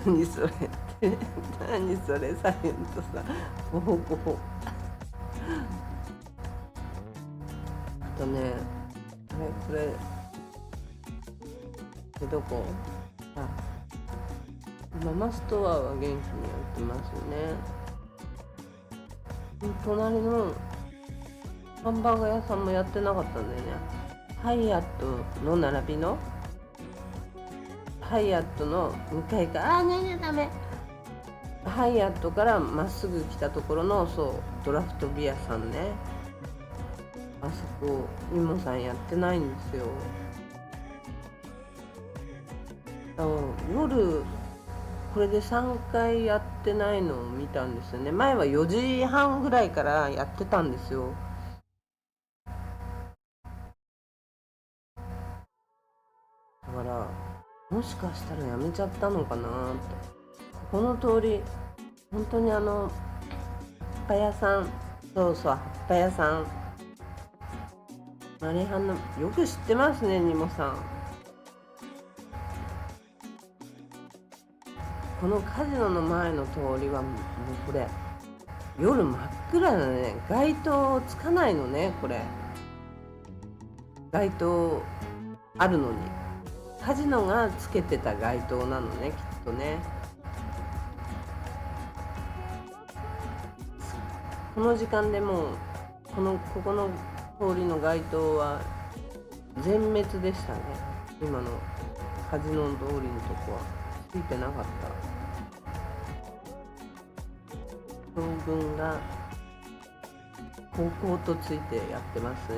何それって何それ、サイレントさ、ごほごほ。あとね、これどこ、ママストアは元気にやってますよね。隣のハンバーガー屋さんもやってなかったんだよね。ハイアットの並びのハイアットの向かい側、ダメ、ハイアットからまっすぐ来たところの、ドラフトビアさんね、あそこニモさんやってないんですよ。夜これで3回やってないのを見たんですよね。前は4時半ぐらいからやってたんですよ。だからもしかしたらやめちゃったのかなって。この通り本当に葉っぱ屋さん、葉っぱ屋さん、マリハナよく知ってますね、ニモさん。このカジノの前の通りはもうこれ夜真っ暗なね、街灯つかないのね。これ街灯あるのにカジノがつけてた街灯なのね、きっとね。この時間でもうここの通りの街灯は全滅でしたね。今のカジノ通りのとこはついてなかった。将軍が高校とついてやってますね。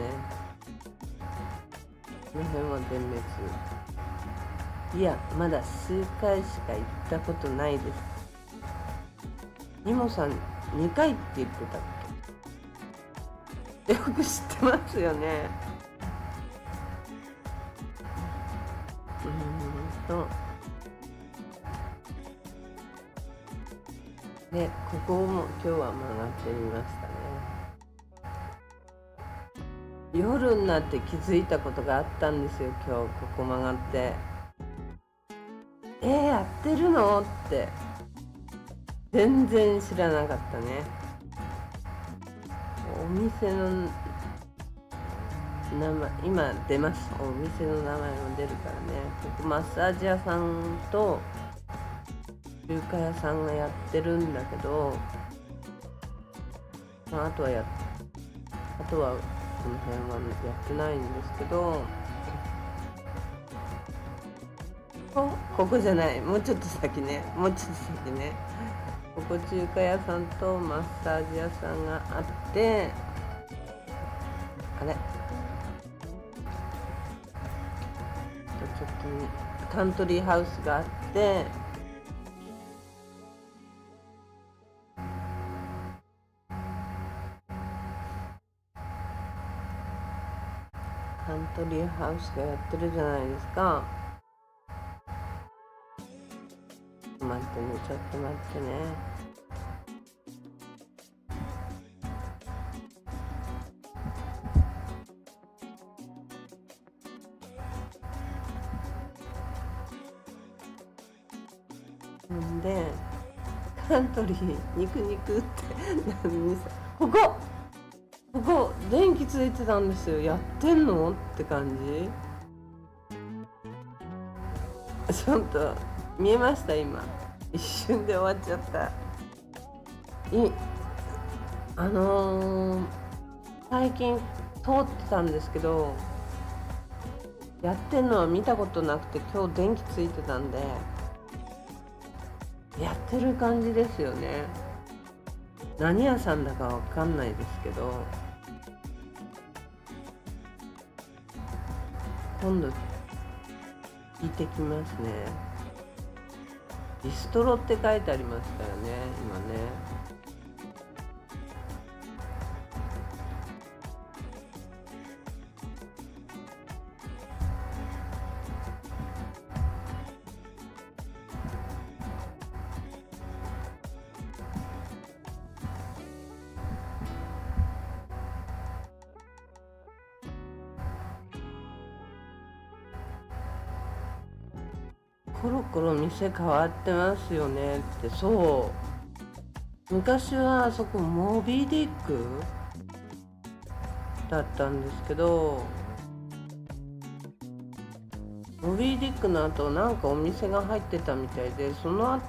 この辺は全滅。いや、まだ数回しか行ったことないです。ニモさん2回って言ってたっけ？よく知ってますよね。で、ここも今日は曲がってみましたね。夜になって気づいたことがあったんですよ。今日ここ曲がって、やってるのって全然知らなかったね。お店の名前今出ます。お店の名前も出るからね。ここマッサージ屋さんと中華屋さんがやってるんだけど、あとはこの辺はやってないんですけど、ここじゃない、もうちょっと先ね、ここ中華屋さんとマッサージ屋さんがあって、あれちょっとカントリーハウスがあって、カントリーハウスがやってるじゃないですか。ちょっと待ってね。んでカントリー肉って何さ、ここ電気ついてたんですよ。やってんのって感じ。ちょっと見えました？今一瞬で終わっちゃった。最近通ってたんですけど、やってんのは見たことなくて、今日電気ついてたんでやってる感じですよね。何屋さんだかわかんないですけど、今度聞いてきますね。ビストロって書いてありますからね、今ね。コロコロ店変わってますよねって。そう、昔はあそこモビーディックだったんですけど、モビーディックの後なんかお店が入ってたみたいで、その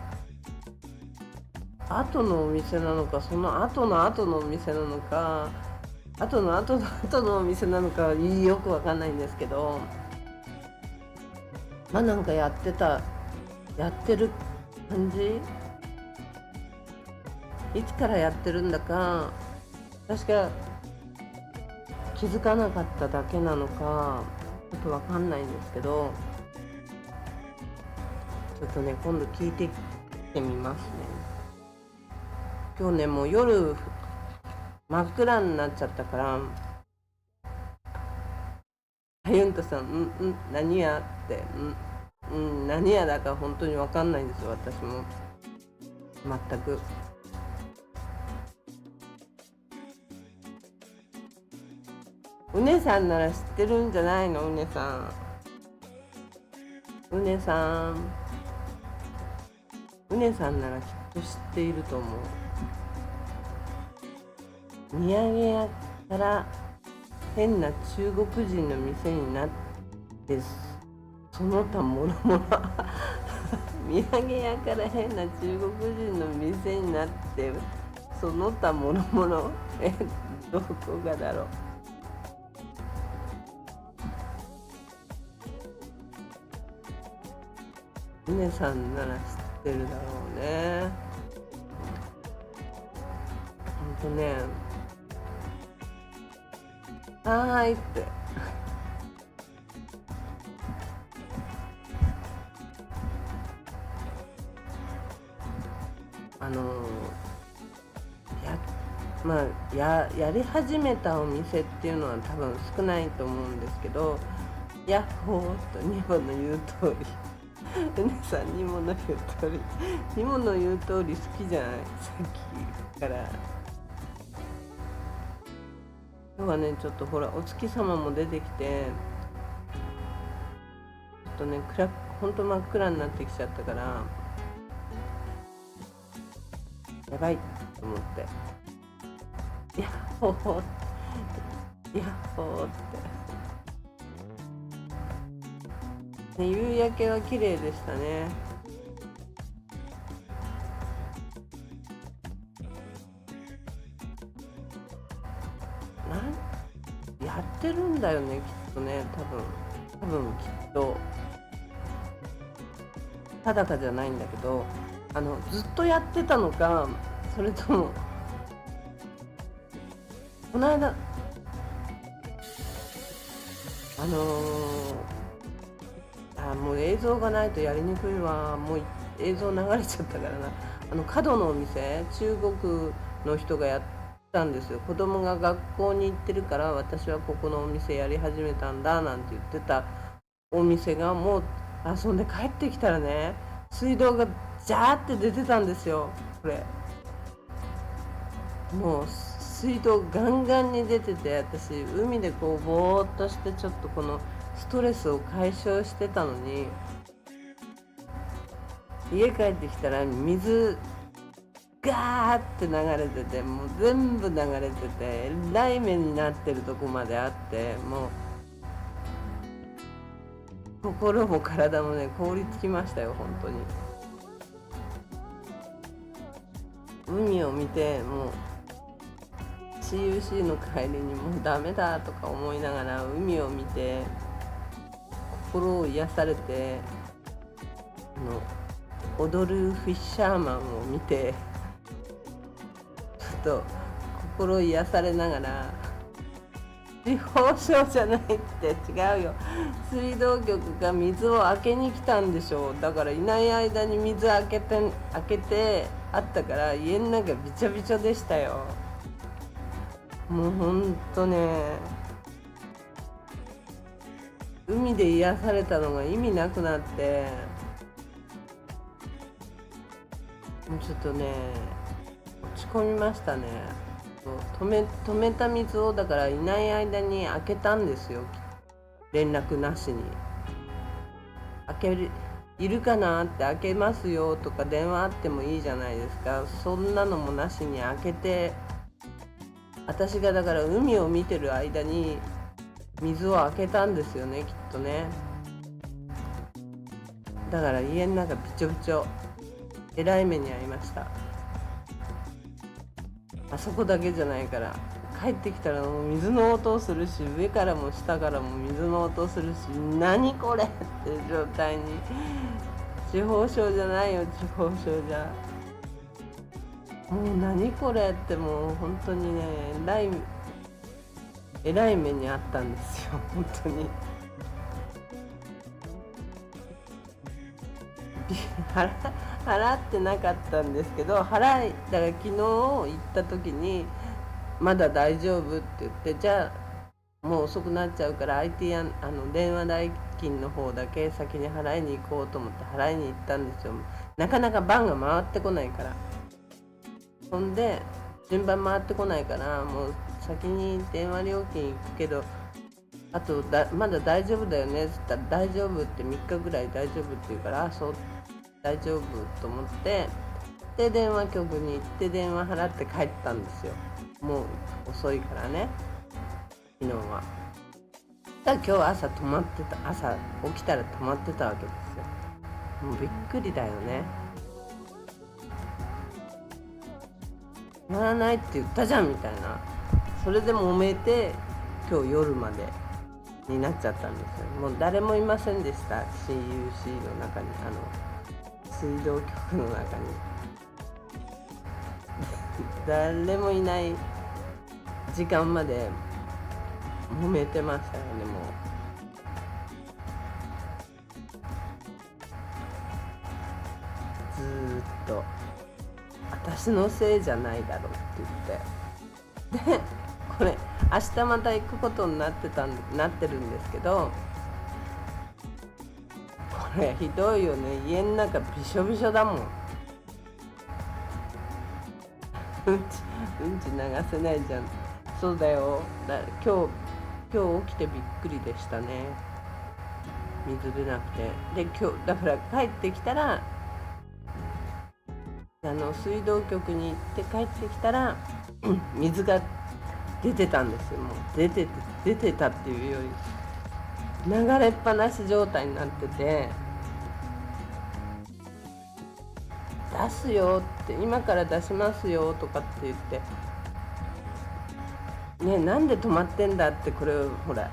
後のお店なのか、その後の後のお店なのか、後の後の後のお店なのかよくわかんないんですけど、まあなんかやってる感じ。いつからやってるんだか、確か気づかなかっただけなのかちょっとわかんないんですけど、ちょっとね今度聞いてきてみますね。今日ねもう夜真っ暗になっちゃったから、ユントさん何やって何やだか本当にわかんないんですよ、私も全く。うねさんなら知ってるんじゃないの？うねさんならきっと知っていると思う。土産屋から変な中国人の店になってその他もろもろ土産屋から変な中国人の店になってその他もろもろどこがだろう。うねさんなら知ってるだろうね。ほんとね、はーいってやり始めたお店っていうのは多分少ないと思うんですけど、ヤッホーとニモの言う通りうねさんニモの言う通り好きじゃない、さっきから。今日はねちょっとほらお月様も出てきて、ちょっとねほんと真っ暗になってきちゃったから、やばいと思って、ヤッホーってヤッホーって、夕焼けは綺麗でしたね。やってるんだよね、きっとね。多分きっと定かじゃないんだけど、ずっとやってたのか、それともこの間もう映像がないとやりにくいわ。もう映像流れちゃったからな。角のお店、中国の人がやったんですよ。子供が学校に行ってるから私はここのお店やり始めたんだなんて言ってたお店が、もう遊んで帰ってきたらね、水道がジャーって出てたんですよ。これもう水道ガンガンに出てて、私海でこうぼーっとしてちょっとこのストレスを解消してたのに、家帰ってきたら水ガーって流れてて、もう全部流れてて、えらい目になってるとこまであって、もう心も体もね凍りつきましたよ、本当に。海を見て、もう CUC の帰りにもうダメだとか思いながら海を見て心を癒されて、踊るフィッシャーマンを見てちょっと心癒されながら、司法省じゃないって違うよ、水道局が水を開けに来たんでしょ。だからいない間に水開けてあったから家の中びちゃびちゃでしたよ。もうほんとね、海で癒されたのが意味なくなって、もうちょっとね落ち込みましたね。止めた水をだからいない間に開けたんですよ、連絡なしに。いるかなって開けますよとか電話あってもいいじゃないですか。そんなのもなしに開けて、私がだから海を見てる間に水を開けたんですよね、きっとね。だから家の中びちょびちょ、えらい目に遭いました。あそこだけじゃないから、帰ってきたらもう水の音をするし、上からも下からも水の音をするし、何これっていう状態に。地方省じゃないよ、地方省じゃ。もう何これって、もう本当にね、えらい目にあったんですよ、本当に。払ってなかったんですけど、だから昨日行った時にまだ大丈夫って言って、じゃあもう遅くなっちゃうから 電話代金の方だけ先に払いに行こうと思って払いに行ったんですよ。なかなか番が回ってこないから。ほんで順番回ってこないから、もう先に電話料金行くけど、あとまだ大丈夫だよねって言ったら、大丈夫って3日ぐらい大丈夫って言うから、そう大丈夫と思って、で電話局に行って電話払って帰ったんですよ。もう遅いからね、昨日は。だから今日朝止まってた、朝起きたら止まってたわけですよ。もうびっくりだよね。止まらないって言ったじゃんみたいな。それで揉めて今日夜までになっちゃったんですよ。もう誰もいませんでした、 CUC の中に、水道局の中に誰もいない時間まで揉めてましたよね。もうずーっと私のせいじゃないだろうって言って、でこれ明日また行くことになってるんですけど、これひどいよね。家の中びしょびしょだもん。うんち流せないじゃん。そうだよ。今日起きてびっくりでしたね。水出なくて、で今日だから帰ってきたら水道局に行って帰ってきたら水が出てたんですよ。もう出てたっていうより流れっぱなし状態になってて、出すよって、今から出しますよとかって言ってね、なんで止まってんだって、これほら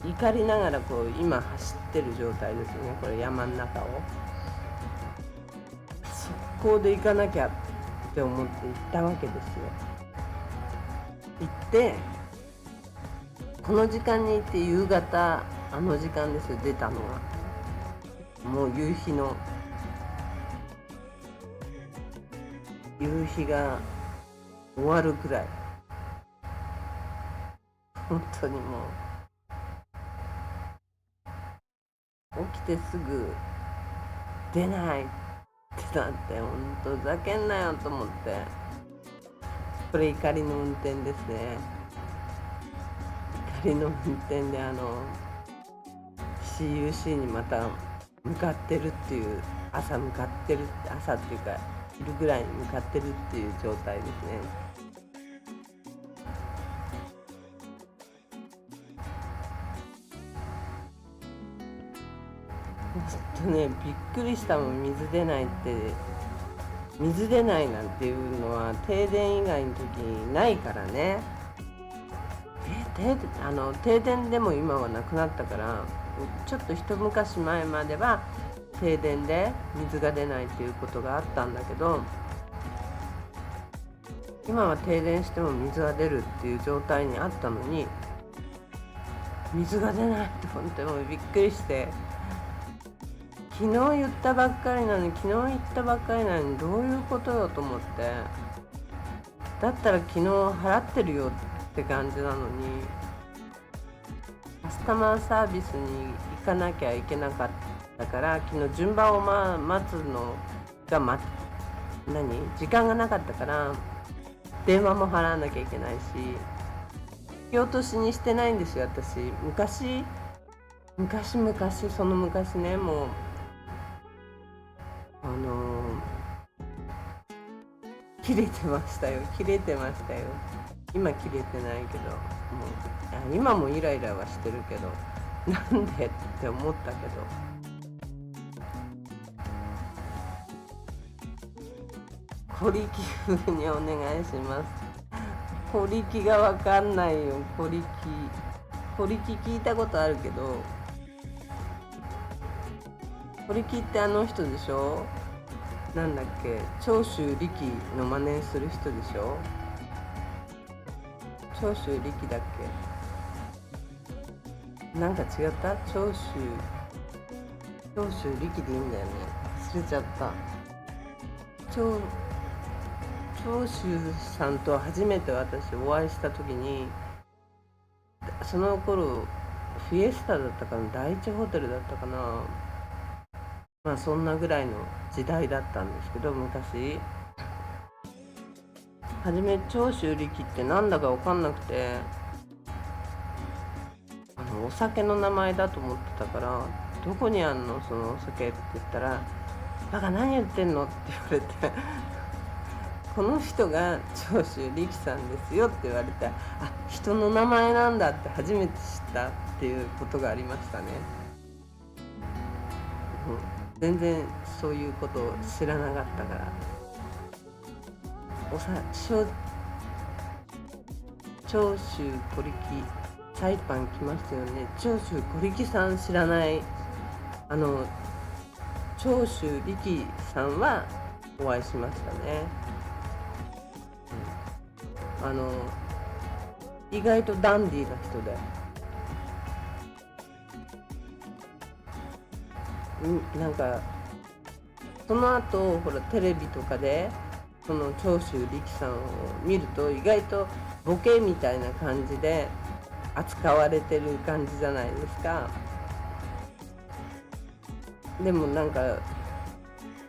怒りながらこう今走ってる状態ですよね。これ山の中を速攻で行かなきゃって思って行ったわけですよ。行ってこの時間に行って、夕方あの時間ですよ、出たのが。もう夕日が終わるくらい、本当にもう起きてすぐ出ないってなって、本当ふざけんなよと思って。これ怒りの運転ですね。怒りの運転でCUC にまた向かってるっていう、朝っていうか昼ぐらいに向かってるっていう状態ですね。ちょっとね、びっくりしたもん。水出ないなんていうのは停電以外の時ないからね。停電でも今はなくなったから、ちょっと一昔前までは停電で水が出ないっていうことがあったんだけど、今は停電しても水が出るっていう状態にあったのに、水が出ないって本当にもうびっくりして、昨日言ったばっかりなのにどういうことよと思って。だったら昨日払ってるよって感じなのに、カスタマーサービスに行かなきゃいけなかったから、昨日順番を待つのが時間がなかったから、電話も払わなきゃいけないし、引き落としにしてないんですよ、私。昔その昔ね、もう切れてましたよ。今切れてないけど、今もイライラはしてるけど、なんでって思ったけど、小力風にお願いします。小力がわかんないよ。小力聞いたことあるけど、小力ってあの人でしょ。なんだっけ、長州力の真似する人でしょ。長州力だっけ、なんか違った。長州力でいいんだよね。忘れちゃった。長州さんと初めて私お会いした時に、その頃フィエスタだったかな、第一ホテルだったかな、そんなぐらいの時代だったんですけど、昔初め長州力ってなんだか分かんなくて、お酒の名前だと思ってたから、どこにあんのそのお酒って言ったら、バカ何言ってんのって言われてこの人が長州力さんですよって言われて、人の名前なんだって初めて知ったっていうことがありましたね。全然そういうことを知らなかったから。長州小力サイパン来ましたよね。長州小力さん知らない。長州力さんはお会いしましたね。意外とダンディーな人で、なんかその後ほらテレビとかでその長州力さんを見ると、意外とボケみたいな感じで扱われてる感じじゃないですか。でもなんか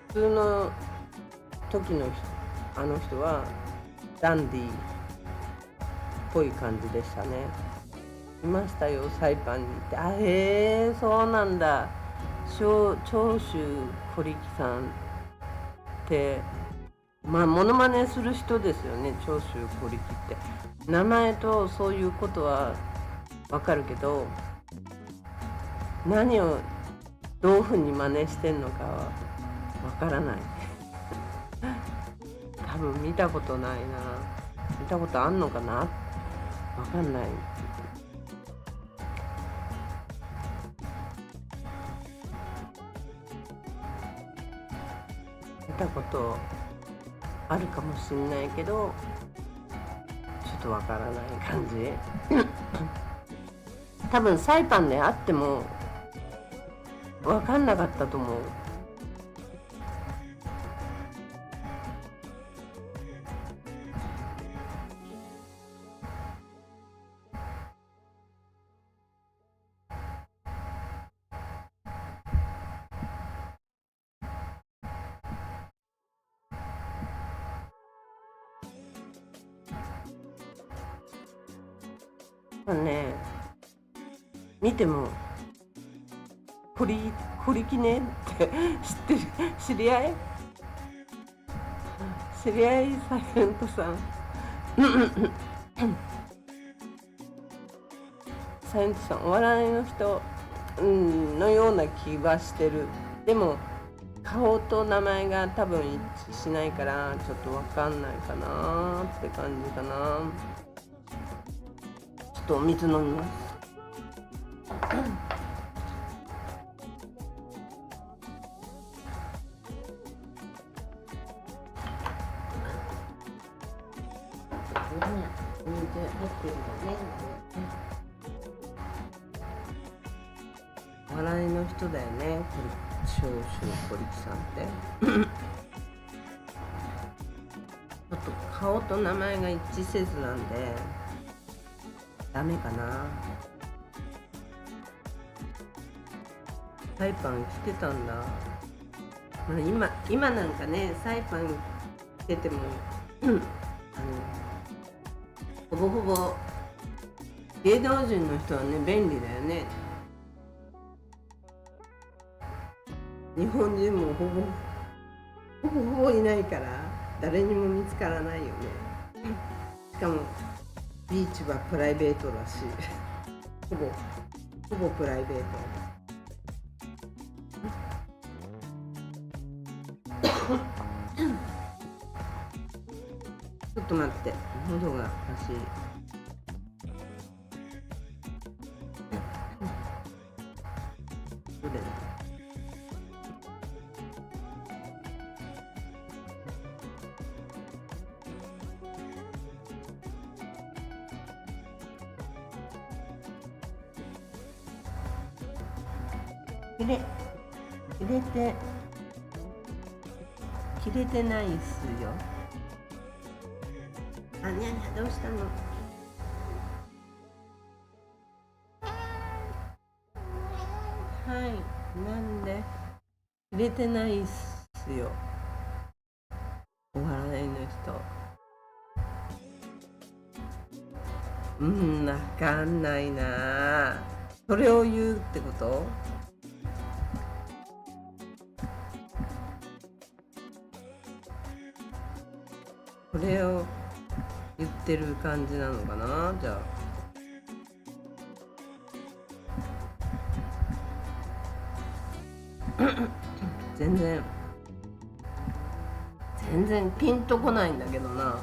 普通の時のあの人はダンディーっぽい感じでしたね。いましたよ、サイパンに行って。あ、へえ、そうなんだ。長州小力さんってまあモノマネする人ですよね、長州小力って。名前とそういうことはわかるけど、何をどういうふうに真似してんのかはわからない。多分見たことないな。見たことあんのかな、わかんない。見たことあるかもしんないけど、ちょっとわからない感じ。多分サイパンであってもわかんなかったと思う。まあね、見ても小力ねって知ってる。知り合いサイレントさん。サイレントさん、お笑いの人、のような気はしてる。でも顔と名前が多分一致しないからちょっとわかんないかなって感じかな。ちょっとお水飲みます。笑いの人だよね、長州小力さんって。ちょっと顔と名前が一致せずなんでダメかな。サイパン着てたんだ。まあ、今なんかね、サイパン着ててもほぼほぼ芸能人の人はね便利だよね。日本人もほぼいないから誰にも見つからないよね。しかもビーチはプライベートだしほぼプライベート。ちょっと待って、喉がおかしい。どれだ。切れてないっすよ。あ、にゃんにゃんどうしたの。はい、なんで切れてないっすよ、お笑いの人。わかんないな。それを言うってこと。これを言ってる感じなのかな、じゃあ。全然ピンとこないんだけどな。っ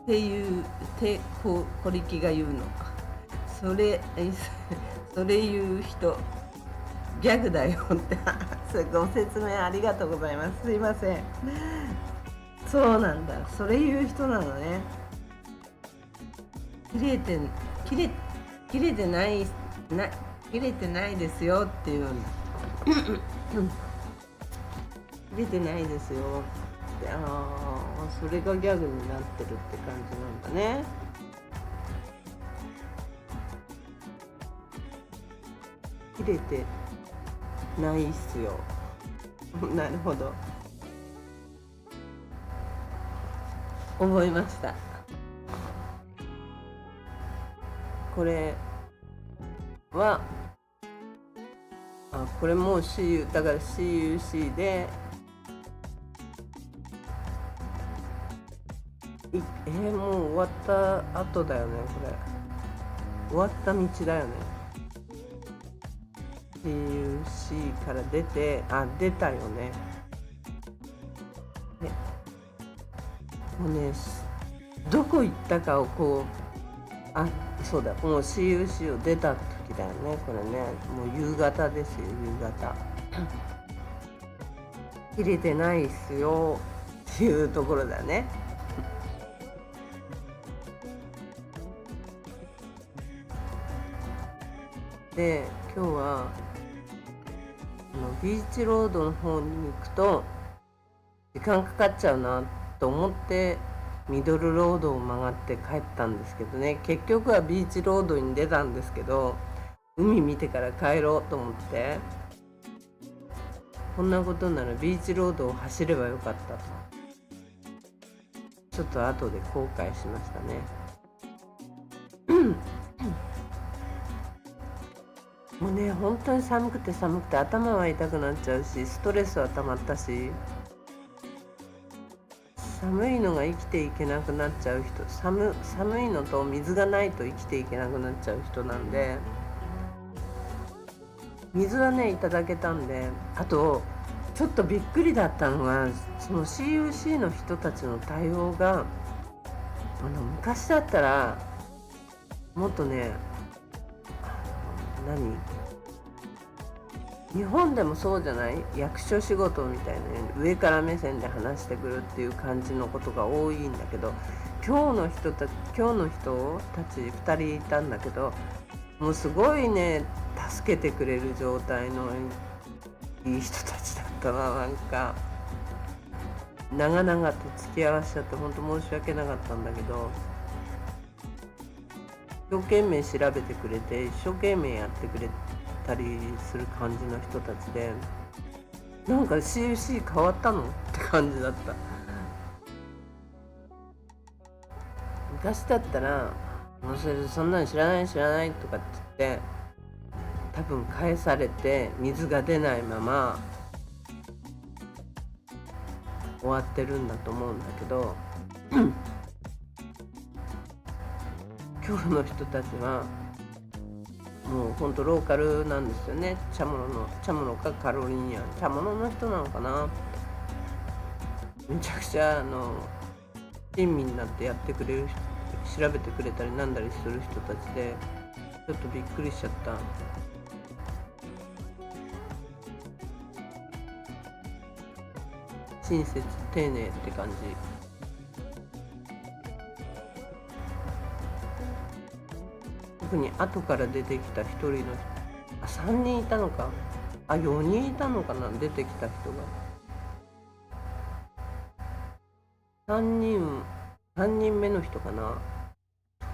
ていう小力が言うの。それ言う人ギャグだよってご説明ありがとうございます。すいません。そうなんだ、それ言う人なのね。切れてないですよって言うんだ。切れてないですよって。それがギャグになってるって感じなんだね。切れてないっすよ。なるほど、覚えました。これはこれも CU だから CUC でもう終わった後だよね。これ終わった道だよね。 CUC から出て出たよね。もうね、どこ行ったかをそうだ、もう CUC を出た時だよね。これね、もう夕方ですよ、夕方。切れてないっすよっていうところだね。で、今日はビーチロードの方に行くと時間かかっちゃうなと思ってミドルロードを曲がって帰ったんですけどね、結局はビーチロードに出たんですけど、海見てから帰ろうと思って、こんなことならビーチロードを走ればよかったとちょっと後で後悔しましたね。もうね、本当に寒くて頭は痛くなっちゃうし、ストレスは溜まったし、寒いのが生きていけなくなっちゃう人、寒いのと水がないと生きていけなくなっちゃう人なんで、水はねいただけたんで。あとちょっとびっくりだったのが、その CUC の人たちの対応が昔だったらもっとね、日本でもそうじゃない？役所仕事みたいな、上から目線で話してくるっていう感じのことが多いんだけど、今日の人たち2人いたんだけど、もうすごいね、助けてくれる状態のいい人たちだったな。なんか長々と付き合わせちゃって本当申し訳なかったんだけど、一生懸命調べてくれて、一生懸命やってくれたりする感じの人たちで、なんか CUC 変わったのって感じだった。昔だったらもうそんなの知らないとかって言って多分返されて、水が出ないまま終わってるんだと思うんだけど今日の人たちはもうほんとローカルなんですよね。チャモロかカロリニアン、チャモロの人なのかな。めちゃくちゃ親身になってやってくれる人、調べてくれたりなんだりする人たちで、ちょっとびっくりしちゃった。親切丁寧って感じ。特に後から出てきた1人の人、3人いたのか、4人いたのかな、出てきた人が3人目の人かな。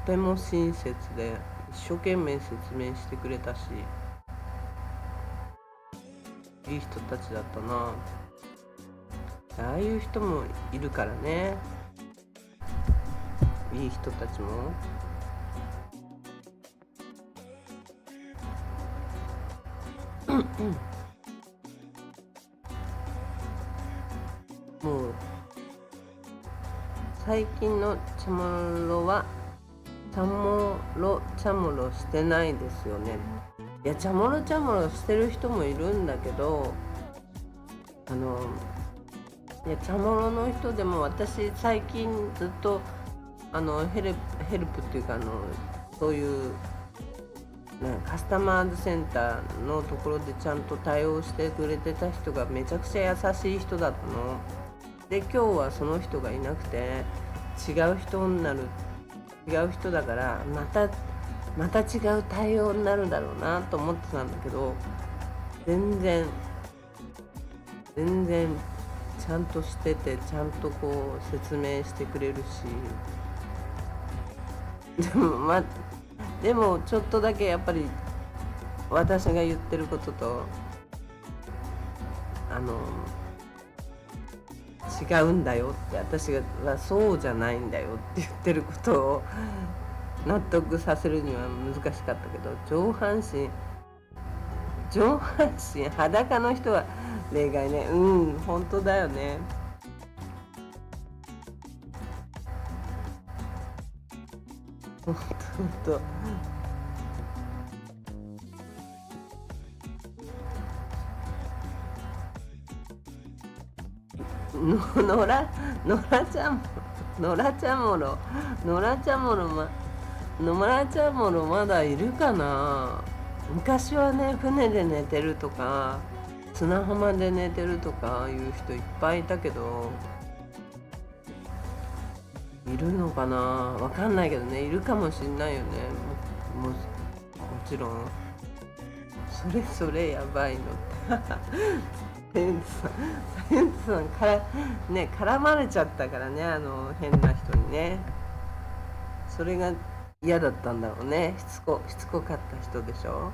とても親切で一生懸命説明してくれたし、いい人たちだったな。ああいう人もいるからね、いい人たちも。もう最近のチャモロはチャモロしてないですよね。いや、チャモロしてる人もいるんだけど、いやチャモロの人でも、私最近ずっとヘルプっていうかそういうカスタマーズセンターのところでちゃんと対応してくれてた人がめちゃくちゃ優しい人だったので、今日はその人がいなくて違う人だから、また違う対応になるだろうなと思ってたんだけど、全然ちゃんとしてて、ちゃんとこう説明してくれるし、でもちょっとだけやっぱり私が言ってることとの違うんだよって、私はそうじゃないんだよって言ってることを納得させるには難しかったけど、上半身裸の人は例外ね。うん、本当だよね。本当本当。野良ちゃんも野良ちゃんもろ野良ちゃんもろま野良ちゃんもろまだいるかな。昔はね、船で寝てるとか砂浜で寝てるとかいう人いっぱいいたけど、いるのかな、わかんないけどね、いるかもしんないよね。もちろんそれやばいのサユントさんからね、絡まれちゃったからね、変な人にね。それが嫌だったんだろうね。しつこかった人でしょ。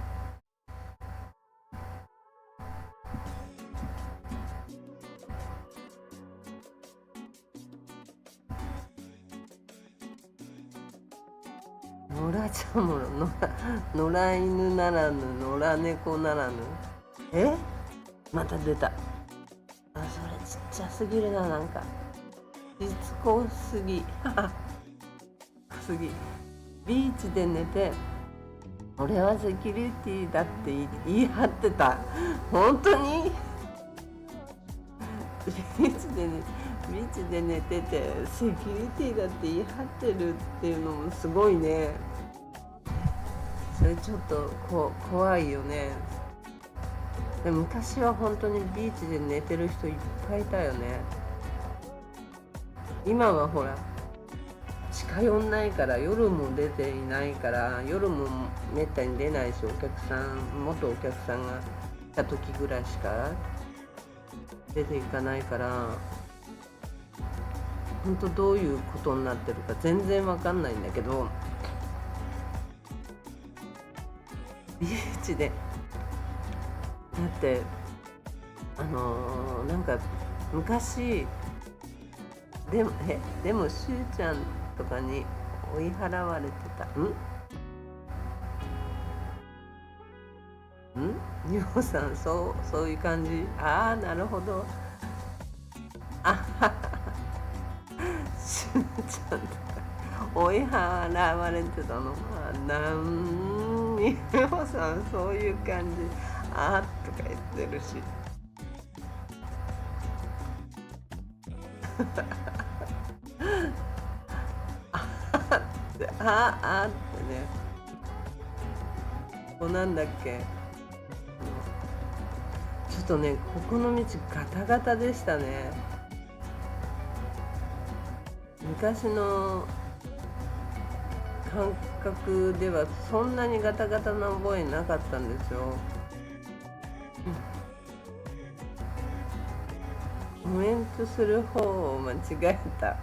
野良ちゃんも野良犬ならぬ野良猫ならぬ。また出た。それちっちゃすぎるな。なんかしつこすぎビーチで寝て、俺はセキュリティだって言い張ってた。本当にビーチで寝ててセキュリティだって言い張ってるっていうのもすごいね。それちょっと怖いよね。で昔は本当にビーチで寝てる人いっぱいいたよね。今はほら近寄んないから、夜も出ていないから、夜もめったに出ないし、元お客さんが来た時ぐらいしか出ていかないから、本当どういうことになってるか全然わかんないんだけど、ビーチでだってなんか昔でもしゅうちゃんとかに追い払われてた。みほさん、そういう感じ。ああ、なるほど。しゅうちゃんとか追い払われてたの。みほさん、そういう感じ。あーとか言ってるしってね。なんだっけ、ちょっとね、ここの道ガタガタでしたね。昔の感覚ではそんなにガタガタな覚えなかったんですよ。コメントする方を間違えた。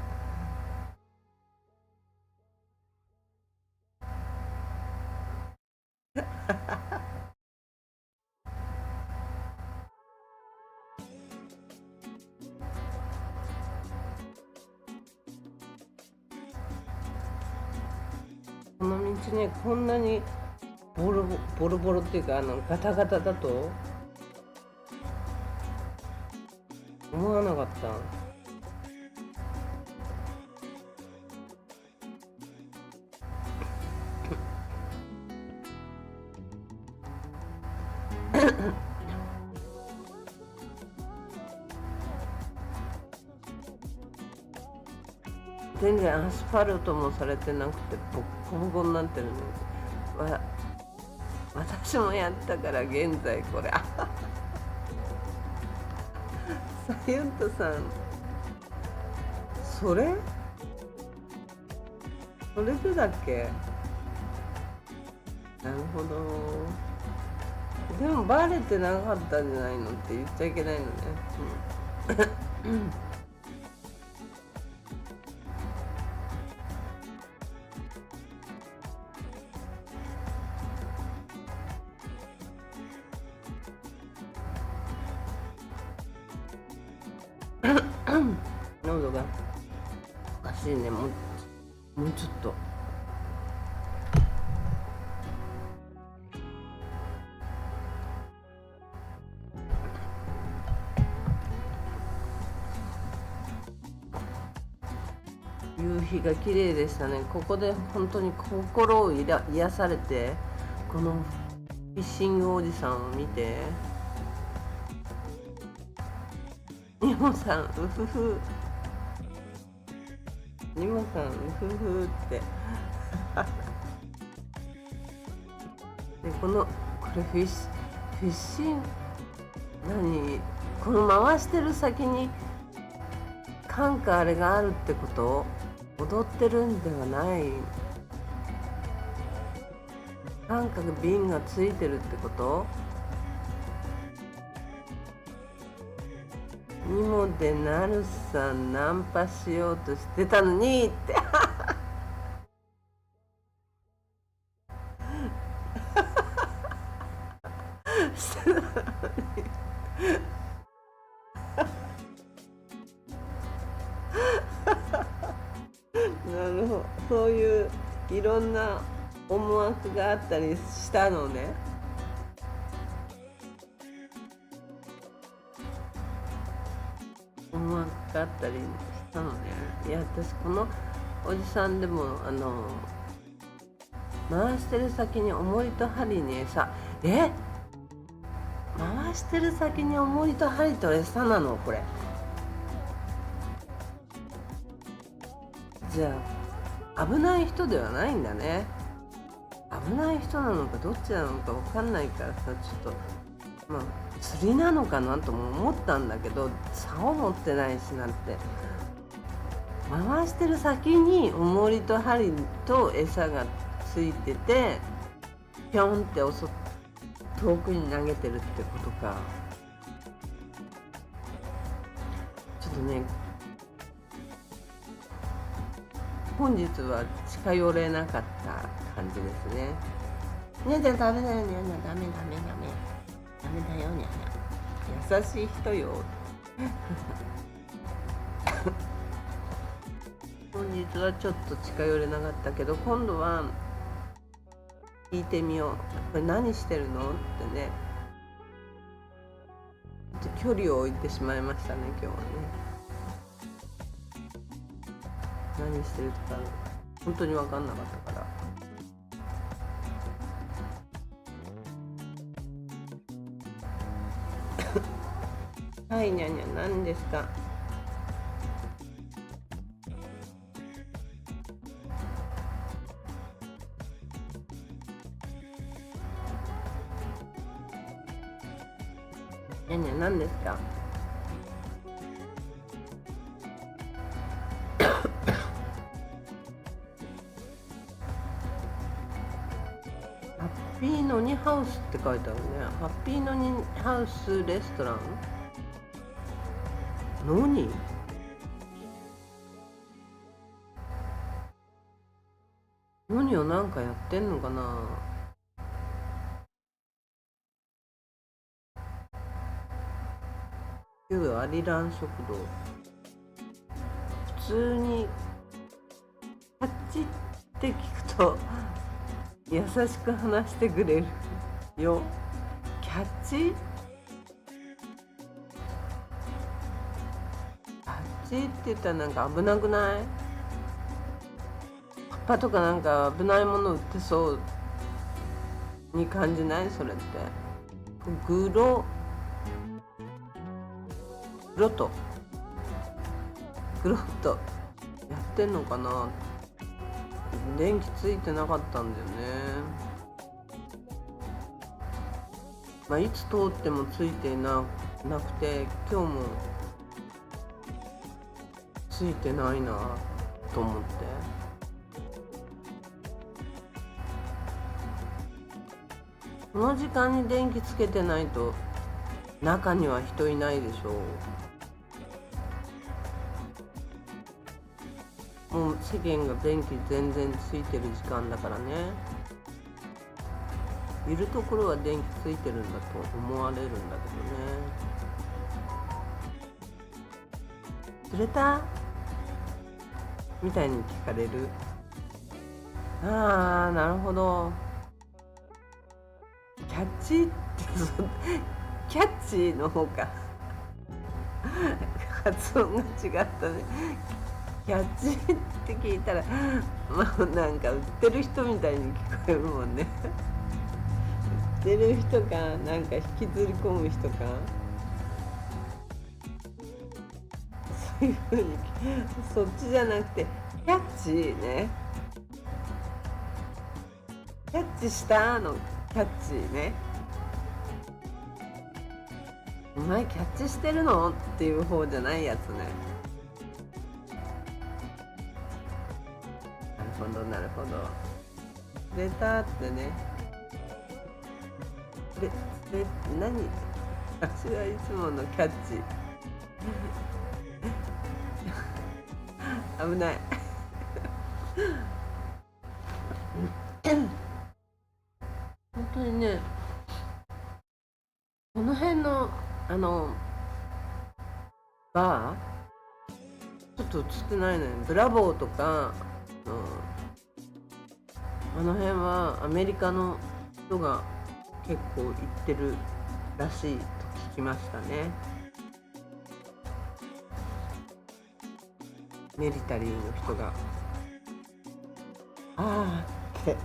この道ね、こんなにボロボロっていうか、ガタガタだと思わなかった。全然アスファルトもされてなくてボッコボコになってるの。私もやったから現在これ。サユントさん、それでだっけ。なるほど。でもバレてなかったんじゃないのって言っちゃいけないのね。喉がおかしいね。もうちょっと。夕日が綺麗でしたね。ここで本当に心を癒されて、このフィッシングおじさんを見て、ニモさんうふふ、ニモさんうふふってでこれフィッシング、何この回してる先に感化あれがあるってこと？踊ってるんではない、感覚瓶がついてるってこと？にもでなるさんナンパしようとしてたのにってしてたのになるほど、そういういろんな思惑があったりしたのね。思惑があったりしたのね。いや、私このおじさんでも回してる先に重りと針に餌、回してる先に重りと針と餌なのこれ。じゃあ危ない人ではないんだね。危ない人なのかどっちなのか分かんないからさ、ちょっとまあ釣りなのかなとも思ったんだけど、竿持ってないしなんて。回してる先に重りと針と餌がついてて、ピョンって遠くに投げてるってことか。ちょっとね、本日は近寄れなかった感じですね。にゃんちゃんダメだよ、にゃんちゃんダメだよ、にゃんちゃん優しい人よ本日はちょっと近寄れなかったけど、今度は聞いてみよう。これ何してるのってね、ちょっと距離を置いてしまいましたね、今日はね。何してるとか本当に分かんなかったから。はい、にゃんにゃん、何ですか？にゃんにゃん、何ですか？ハッピーノニハウスって書いてあるね。ハッピーノニハウスレストラン。ノニをなんかやってんのかな。旧アリラン食堂。普通にキャッチって聞くと優しく話してくれるよ。キャッチ？キャッチって言ったらなんか危なくない？葉っぱとかなんか危ないもの売ってそうに感じない？それってグロットやってんのかな。電気ついてなかったんだよね。まあいつ通ってもついてなくて、今日もついてないなと思って。この時間に電気つけてないと中には人いないでしょう。もう世間が電気全然ついてる時間だからね。いるところは電気ついてるんだと思われるんだけどね。釣れたみたいに聞かれる。あー、なるほど。キャッチってキャッチの方か。発音が違ったね。キャッチって聞いたら、まあなんか売ってる人みたいに聞こえるもんね。売ってる人か、なんか引きずり込む人か、そういう風に、そっちじゃなくてキャッチね。キャッチしたのキャッチね。お前キャッチしてるのっていう方じゃないやつね。なるほどなるほど。レターってね。で何、私はいつものキャッチ危ない本当にね、この辺のバーちょっと映ってないのよ。ブラボーとか、あの辺はアメリカの人が結構行ってるらしいと聞きましたね。ミリタリーの人があーって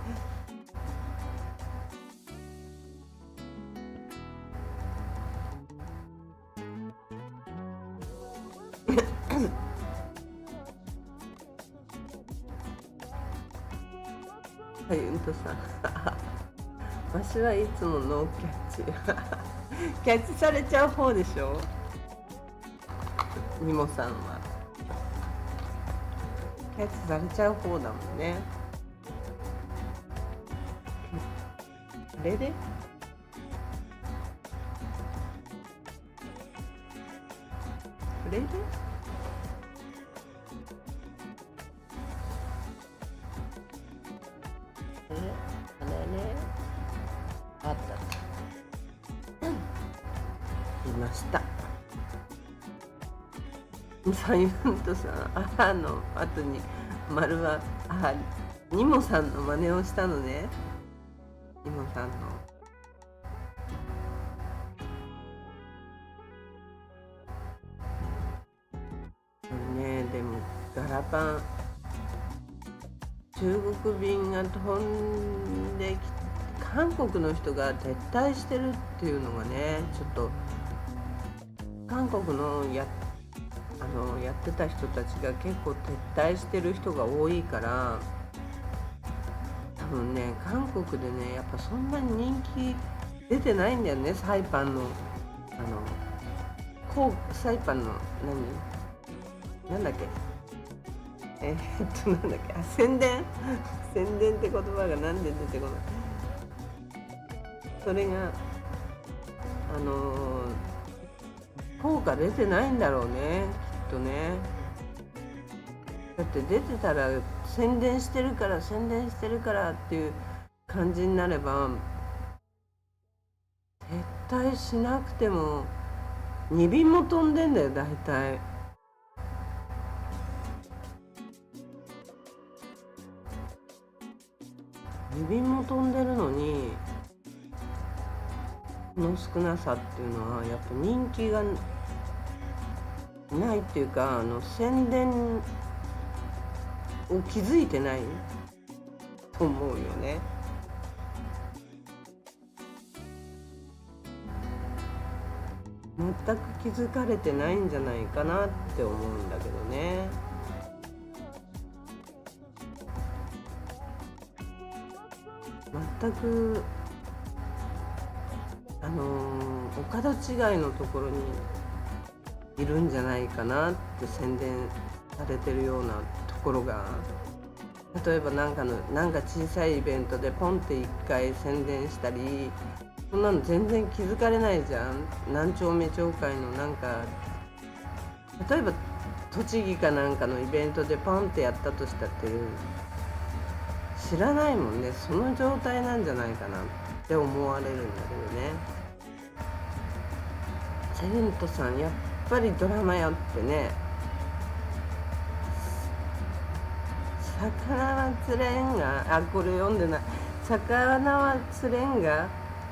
はい、うんとさわしはいつもノーキャッチキャッチされちゃう方でしょ、ニモさんは。キャッチされちゃう方だもんね。あれでこれであれね、あった、いました。サイモンとさ、の後に丸はニモさんの真似をしたのね。ニモさんのね。でもガラパン中国便が飛んできて、韓国の人が撤退してるっていうのがね、ちょっと韓国のやってた人たちが結構撤退してる人が多いから、多分ね韓国でねやっぱそんなに人気出てないんだよね。サイパンのサイパンのなんだっけなんだっけ、宣伝宣伝って言葉がなんで出てこない。それが効果出てないんだろうね、きっとね。だって出てたら宣伝してるからっていう感じになれば、撤退しなくても2便も飛んでんだよ大体。2便も飛んでるのにこの少なさっていうのはやっぱ人気がないっていうか、宣伝を気づいてないと思うよね。全く気づかれてないんじゃないかなって思うんだけどね。全くお門違いのところにいるんじゃないかなって宣伝されてるようなところが、例えばなんか小さいイベントでポンって1回宣伝したり、そんなの全然気づかれないじゃん。何丁目町会の例えば栃木かなんかのイベントでポンってやったとしたって知らないもんね。その状態なんじゃないかなって思われるんだけどね。セレントさんやっぱりドラマやってね、魚は釣れんが、あ、これ読んでない。魚は釣れんが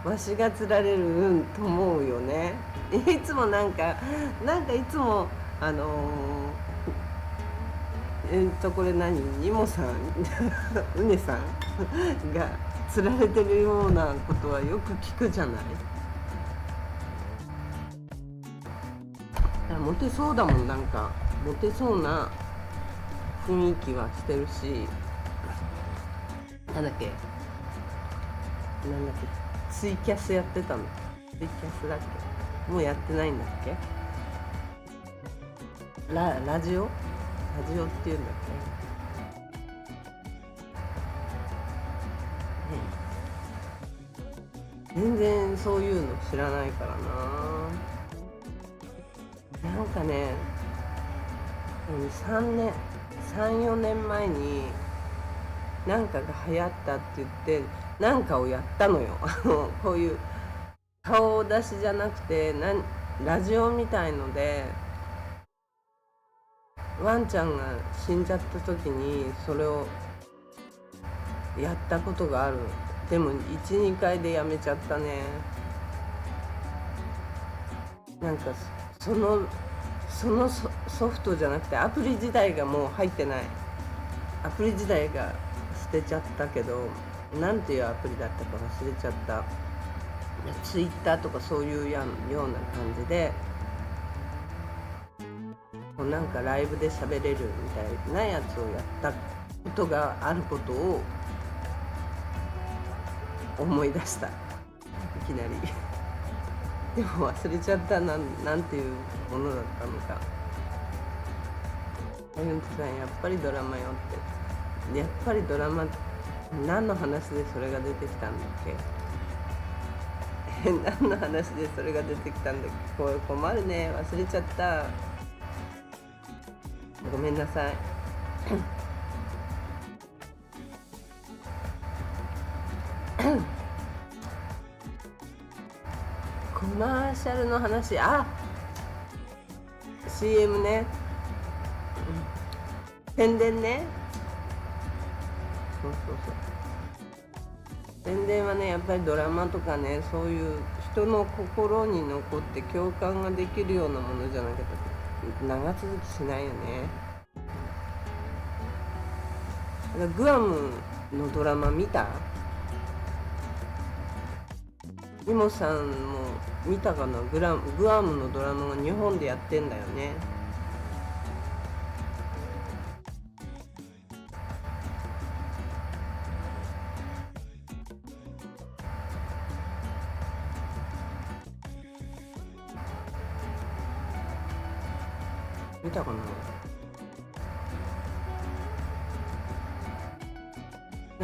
わしが釣られると思うよね。いつもなんかいつもこれ何、ニモさんうねさんが釣られてるようなことはよく聞くじゃない。モテそうだもん、なんかモテそうな雰囲気はしてるし、なんだっけツイキャスやってたの。ツイキャスだっけ、もうやってないんだっけ。ラジオっていうんだっけ、ね、全然そういうの知らないからな。なんかね、3、4年前になんかが流行ったって言ってなんかをやったのよこういう顔出しじゃなくてラジオみたいので、ワンちゃんが死んじゃった時にそれをやったことがある。でも 1,2 回でやめちゃったね。なんかそのソフトじゃなくてアプリ自体がもう入ってない。アプリ自体が捨てちゃったけど、なんていうアプリだったか忘れちゃった。ツイッターとかそういうような感じでなんかライブで喋れるみたいなやつをやったことがあることを思い出した、いきなりでも忘れちゃった、なんていうものだったのか。ユントさん、やっぱりドラマよって。やっぱりドラマ、何の話でそれが出てきたんだっけ何の話でそれが出てきたんだっけ。これ困るね、忘れちゃった、ごめんなさいコマーシャルの話、CM ね、宣伝ね。そう宣伝はね、やっぱりドラマとかね、そういう人の心に残って共感ができるようなものじゃなきゃ長続きしないよね。グアムのドラマ見た？ニモさんも見たかな。グアムのドラマが日本でやってんだよね。見たかな。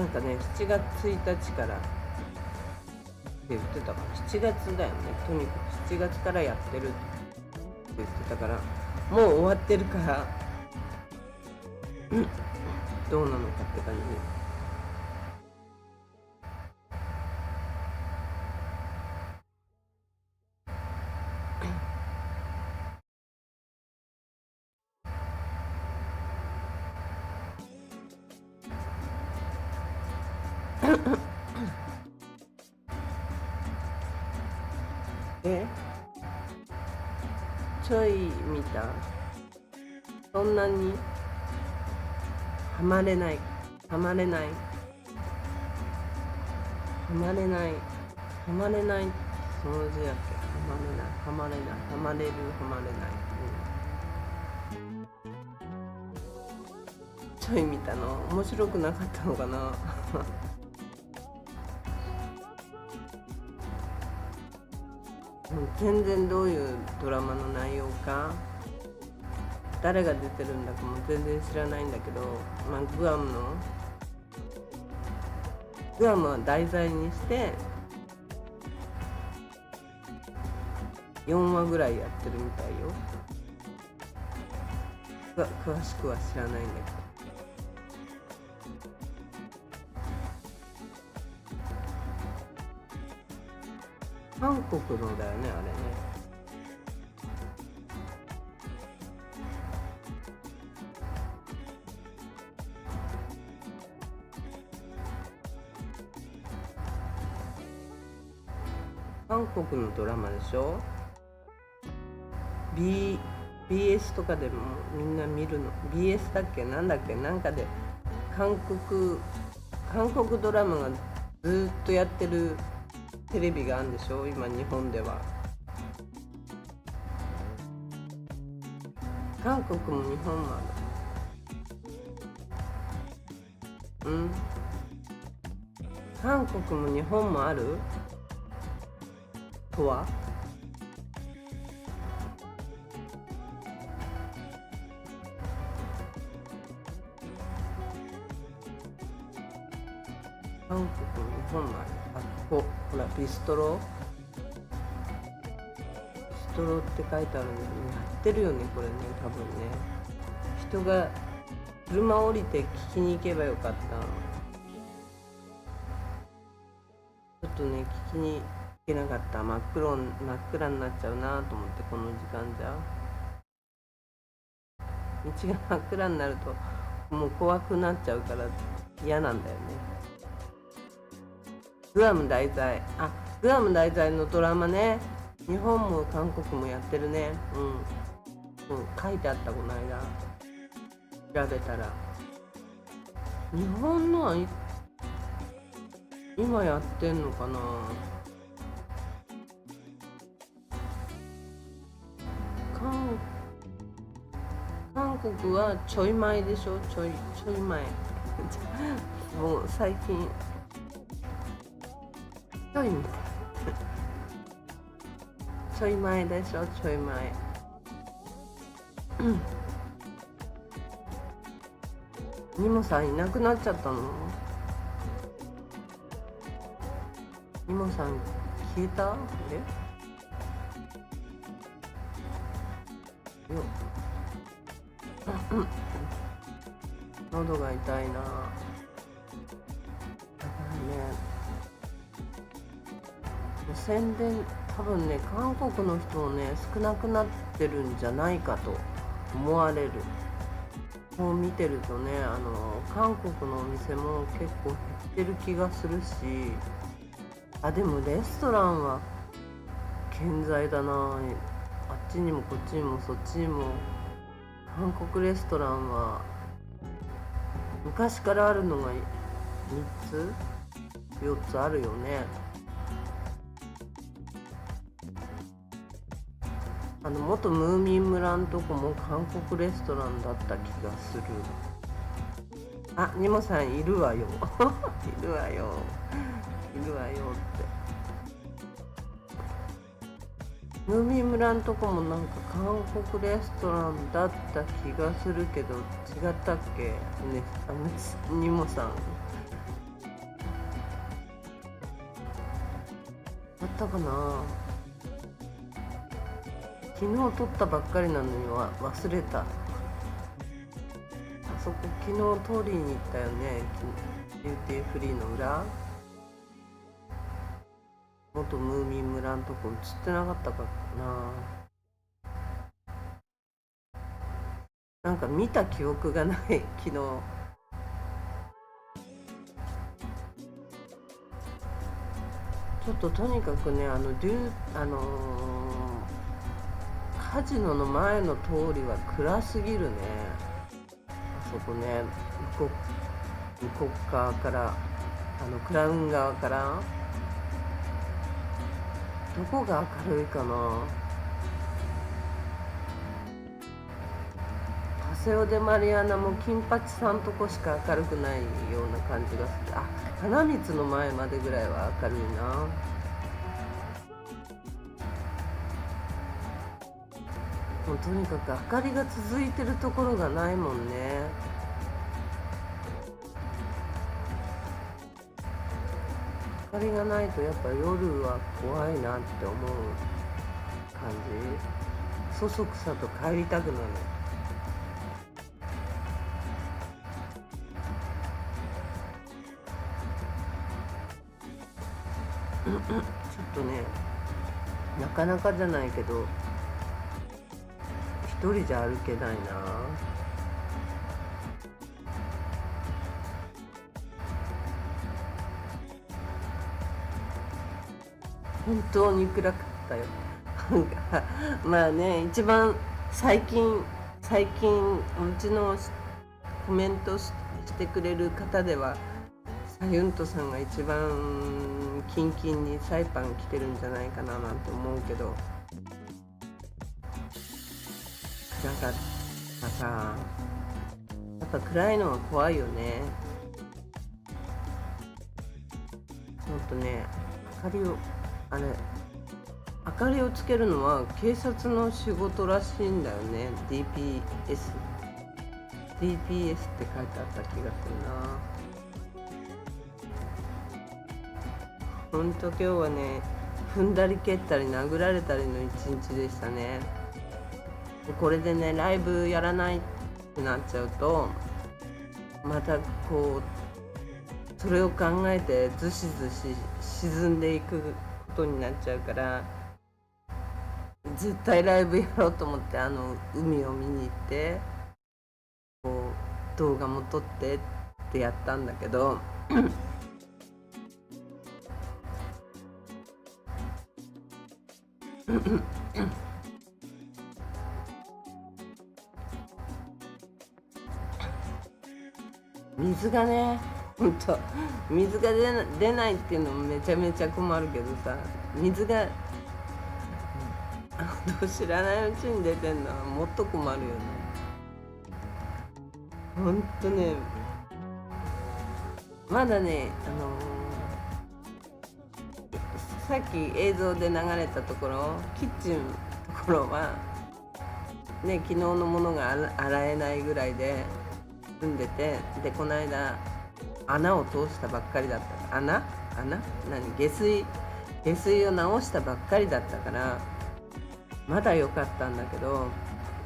なんかね、7月1日からって言ってたから、7月だよね。とにかく7月からやってるって言ってたから、もう終わってるからどうなのかって感じ。ちょい見た。そんなにハマれないその字やっけ、ハマれる、ちょい見たの面白くなかったのかな全然どういうドラマの内容か、誰が出てるんだかも全然知らないんだけど、グアムは題材にして4話ぐらいやってるみたいよ。詳しくは知らないんだけど。韓国のだよね、あれね。韓国のドラマでしょ。 BS とかでもみんな見るの。 BS だっけなんだっけ、なんかで韓国ドラマがずっとやってるテレビがあるんでしょ今日本では。韓国も日本もある。韓国も日本もあるとは。韓国も日本もある。ほらビストロって書いてあるのにやってるよねこれね。多分ね、人が車降りて聞きに行けばよかった。ちょっとね聞きに行けなかった。真っ暗になっちゃうなと思って、この時間じゃ道が真っ暗になるともう怖くなっちゃうから嫌なんだよね。グアム題材のドラマね。日本も韓国もやってるね。書いてあった、この間調べたら。日本のは今やってんのかな。韓国はちょい前でしょ。ちょい前もう最近ちょい前でしょ。ちょい前ニモさんいなくなっちゃったの。ニモさん消えた。よ喉が痛いな。だからね、宣伝多分ね韓国の人もね少なくなってるんじゃないかと思われる。こう見てるとね、韓国のお店も結構減ってる気がするし、でもレストランは健在だな。あっちにもこっちにもそっちにも韓国レストランは昔からあるのが3つ4つあるよね。元ムーミン村んとこも韓国レストランだった気がする。ニモさんいるわよいるわよって。ムーミン村んとこもなんか韓国レストランだった気がするけど違ったっけね。ニモさんだったかな。昨日撮ったばっかりなのに忘れた。そこ昨日通りに行ったよね。ビューティーフリーの裏。元ムーミン村のとこ映ってなかったかな。なんか見た記憶がない昨日。ちょっととにかくねカジノの前の通りは暗すぎるね。あそこね、向こう側からクラウン側からどこが明るいかな。パセオ・デ・マリアナも金八さんとこしか明るくないような感じがする。花光の前までぐらいは明るいな。もうとにかく明かりが続いてるところがないもんね。明かりがないとやっぱ夜は怖いなって思う感じ。そそくさと帰りたくなる。ちょっとねなかなかじゃないけど一人じゃ歩けないな。本当に暗かったよ。なんかまあね、一番最近うちのコメントしてくれる方ではサユントさんが一番キンキンにサイパン来てるんじゃないかななんて思うけど、暗かったさ。やっぱ暗いのは怖いよね。ほんとね、明かりをつけるのは警察の仕事らしいんだよね。 DPS って書いてあった気がするな。ほんと今日はね、踏んだり蹴ったり殴られたりの一日でしたね。これでね、ライブやらないってなっちゃうと、またこうそれを考えてずしずし沈んでいくことになっちゃうから、絶対ライブやろうと思って海を見に行ってこう動画も撮ってってやったんだけど水がね、ほんと水が出ないっていうのもめちゃめちゃ困るけどさ、水が知らないうちに出てんのはもっと困るよね。ほんとね、まだね、さっき映像で流れたところ、キッチンのところはね、昨日のものが洗えないぐらいで住んでて、でこの間穴を通したばっかりだった。穴下水を直したばっかりだったからまだ良かったんだけど、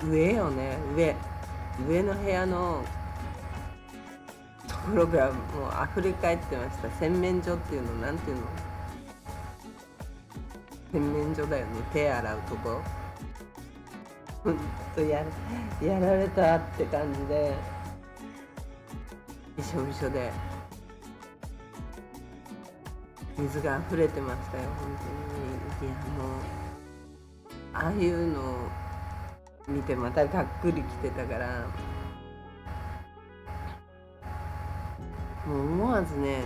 上よね、上の部屋のところがもう溢れ返ってました。洗面所っていうの、なんていうの、洗面所だよね、手洗うとこ。ほんとやられたって感じで、びしょびしょで水が溢れてましたよ、本当に。いや、もうああいうのを見てまたがっくりきてたから、もう思わずね、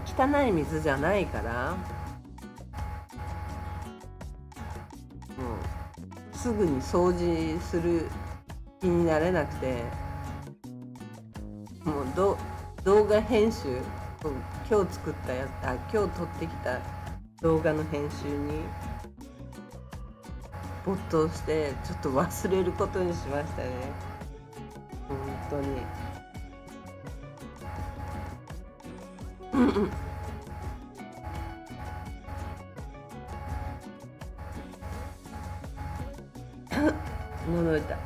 汚い水じゃないからもうすぐに掃除する気になれなくて、もう動画編集、今日撮ってきた動画の編集に没頭してちょっと忘れることにしましたね、本当に。喉痛い。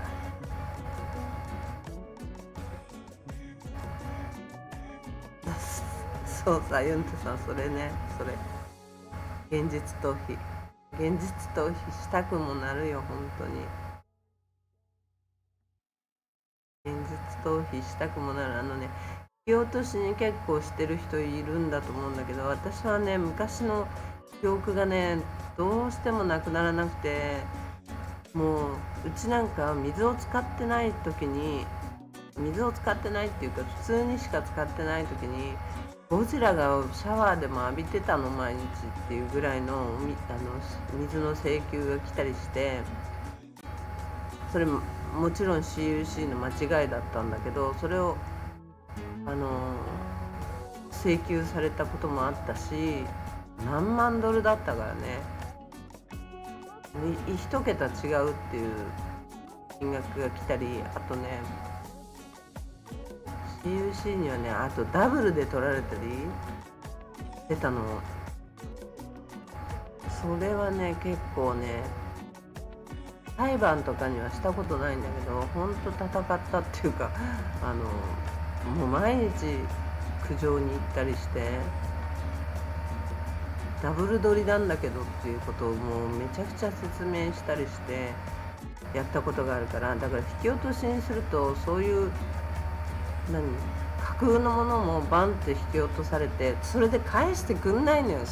そうさ、ユントさん、それ現実逃避したくもなるよ、本当に。現実逃避したくもなる。引き落としに結構してる人いるんだと思うんだけど、私はね、昔の記憶がね、どうしてもなくならなくて、もううちなんか水を使ってないっていうか、普通にしか使ってない時にゴジラがシャワーでも浴びてたの毎日っていうぐらいの水の請求が来たりして、それもちろん CUC の間違いだったんだけど、それを請求されたこともあったし、何万ドルだったからね、一桁違うっていう金額が来たり、あとね CUC にはね、あとダブルで取られたりしてたの。それはね、結構ね、裁判とかにはしたことないんだけど、ほんと戦ったっていうか、もう毎日苦情に行ったりして、ダブル取りなんだけどっていうことをもうめちゃくちゃ説明したりしてやったことがあるから。だから引き落としにすると、そういう架空のものもバンって引き落とされて、それで返してくんないのよ。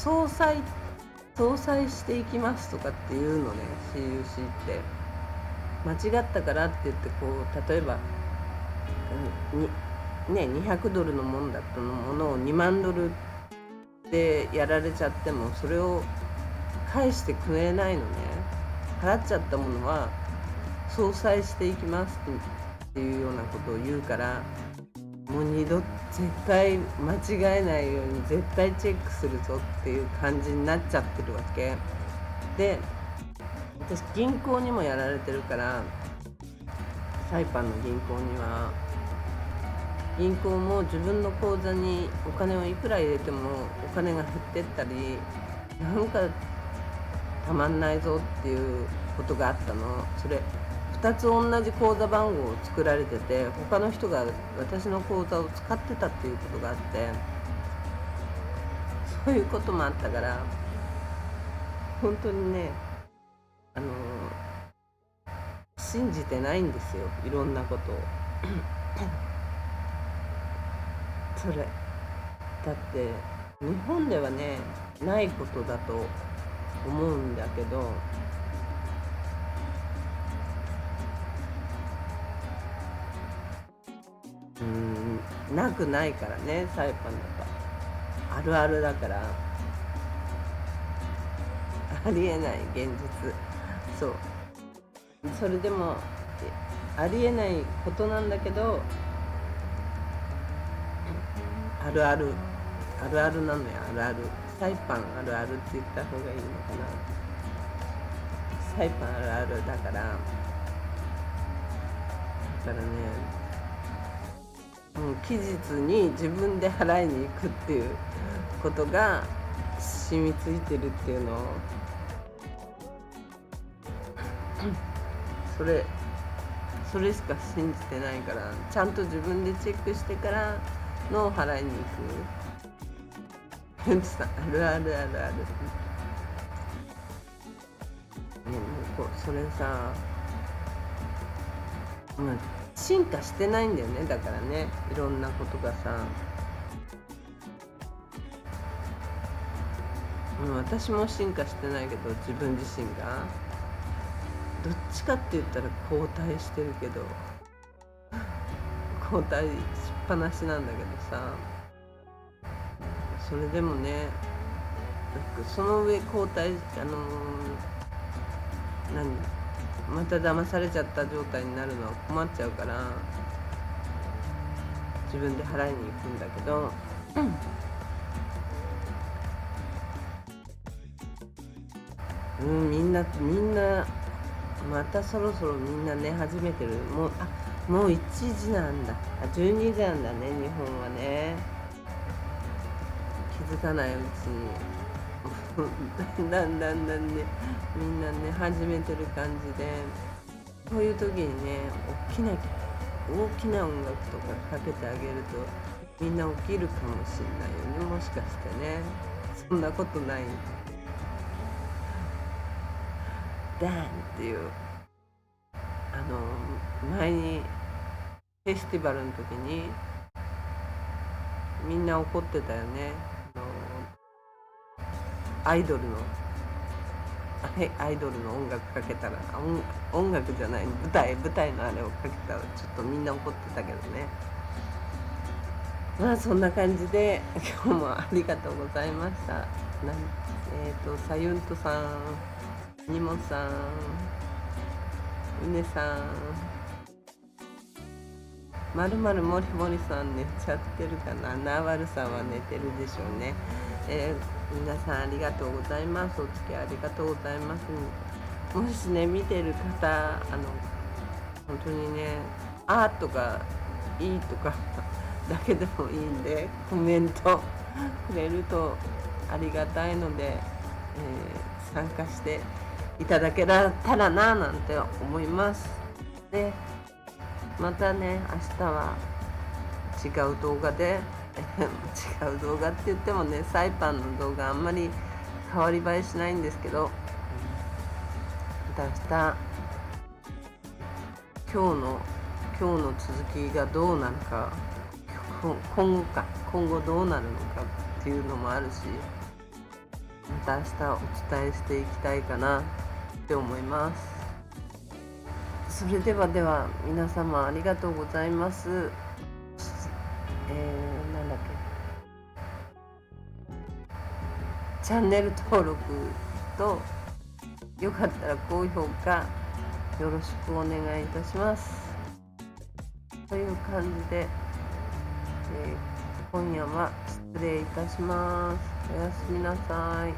相殺していきますとかっていうのね、 CUC って間違ったからって言ってこう、例えば、200ドルのものだったものを2万ドルでやられちゃってもそれを返してくれないのね。払っちゃったものは相殺していきますっていうようなことを言うから、もう二度絶対間違えないように絶対チェックするぞっていう感じになっちゃってるわけで、私銀行にもやられてるから、サイパンの銀行には、銀行も自分の口座にお金をいくら入れてもお金が減ってったり、なんかたまんないぞっていうことがあったの。それ2つ同じ口座番号を作られてて、他の人が私の口座を使ってたっていうことがあって、そういうこともあったから、本当にね、信じてないんですよ、いろんなことをそれだって日本ではねないことだと思うんだけど、なくないからね、サイパンだとあるあるだから、ありえない現実。そう、それでもありえないことなんだけど、あるあるあるあるなのよ。あるある、サイパンあるあるって言った方がいいのかな。サイパンあるあるだから、ね、期日に自分で払いに行くっていうことが染みついてるっていうのを、それしか信じてないから、ちゃんと自分でチェックしてからの払いに行くあるあるあるある。もうそれさ、進化してないんだよね。だからね、いろんなことがさ、私も進化してないけど、自分自身がどっちかって言ったら後退してるけど、後退しっぱなしなんだけどさ、それでもね、その上後退また騙されちゃった状態になるのは困っちゃうから、自分で払いに行くんだけど、みんなまたそろそろみんな寝始めてる。もう1時なんだ。12時なんだね、日本はね。気づかないうちにだんだんね、みんな寝始めてる感じで、こういう時にね、大きな音楽とかかけてあげるとみんな起きるかもしれないよね、もしかしてね。そんなことない。ダーンっていう、前にフェスティバルの時にみんな怒ってたよね。アイドルの音楽かけたら、音楽じゃない、舞台のあれをかけたらちょっとみんな怒ってたけどね。そんな感じで今日もありがとうございました。さゆんとさん、にもさん、うねさん、まるまるもりもりさん寝ちゃってるかな。なわるさんは寝てるでしょうね。皆さんありがとうございます。お付き合いありがとうございます。もしね、見てる方、本当にね、あーとかいいとかだけでもいいんで、コメントくれるとありがたいので、参加していただけたらななんて思います。で、またね、明日は違う動画で違う動画って言ってもね、サイパンの動画あんまり変わり映えしないんですけど、また明日今日の続きがどうなるか、今後どうなるのかっていうのもあるし、また明日お伝えしていきたいかなって思います。それでは皆様ありがとうございます。なんだっけ、チャンネル登録とよかったら高評価よろしくお願いいたします。という感じで、今夜は失礼いたします。おやすみなさい。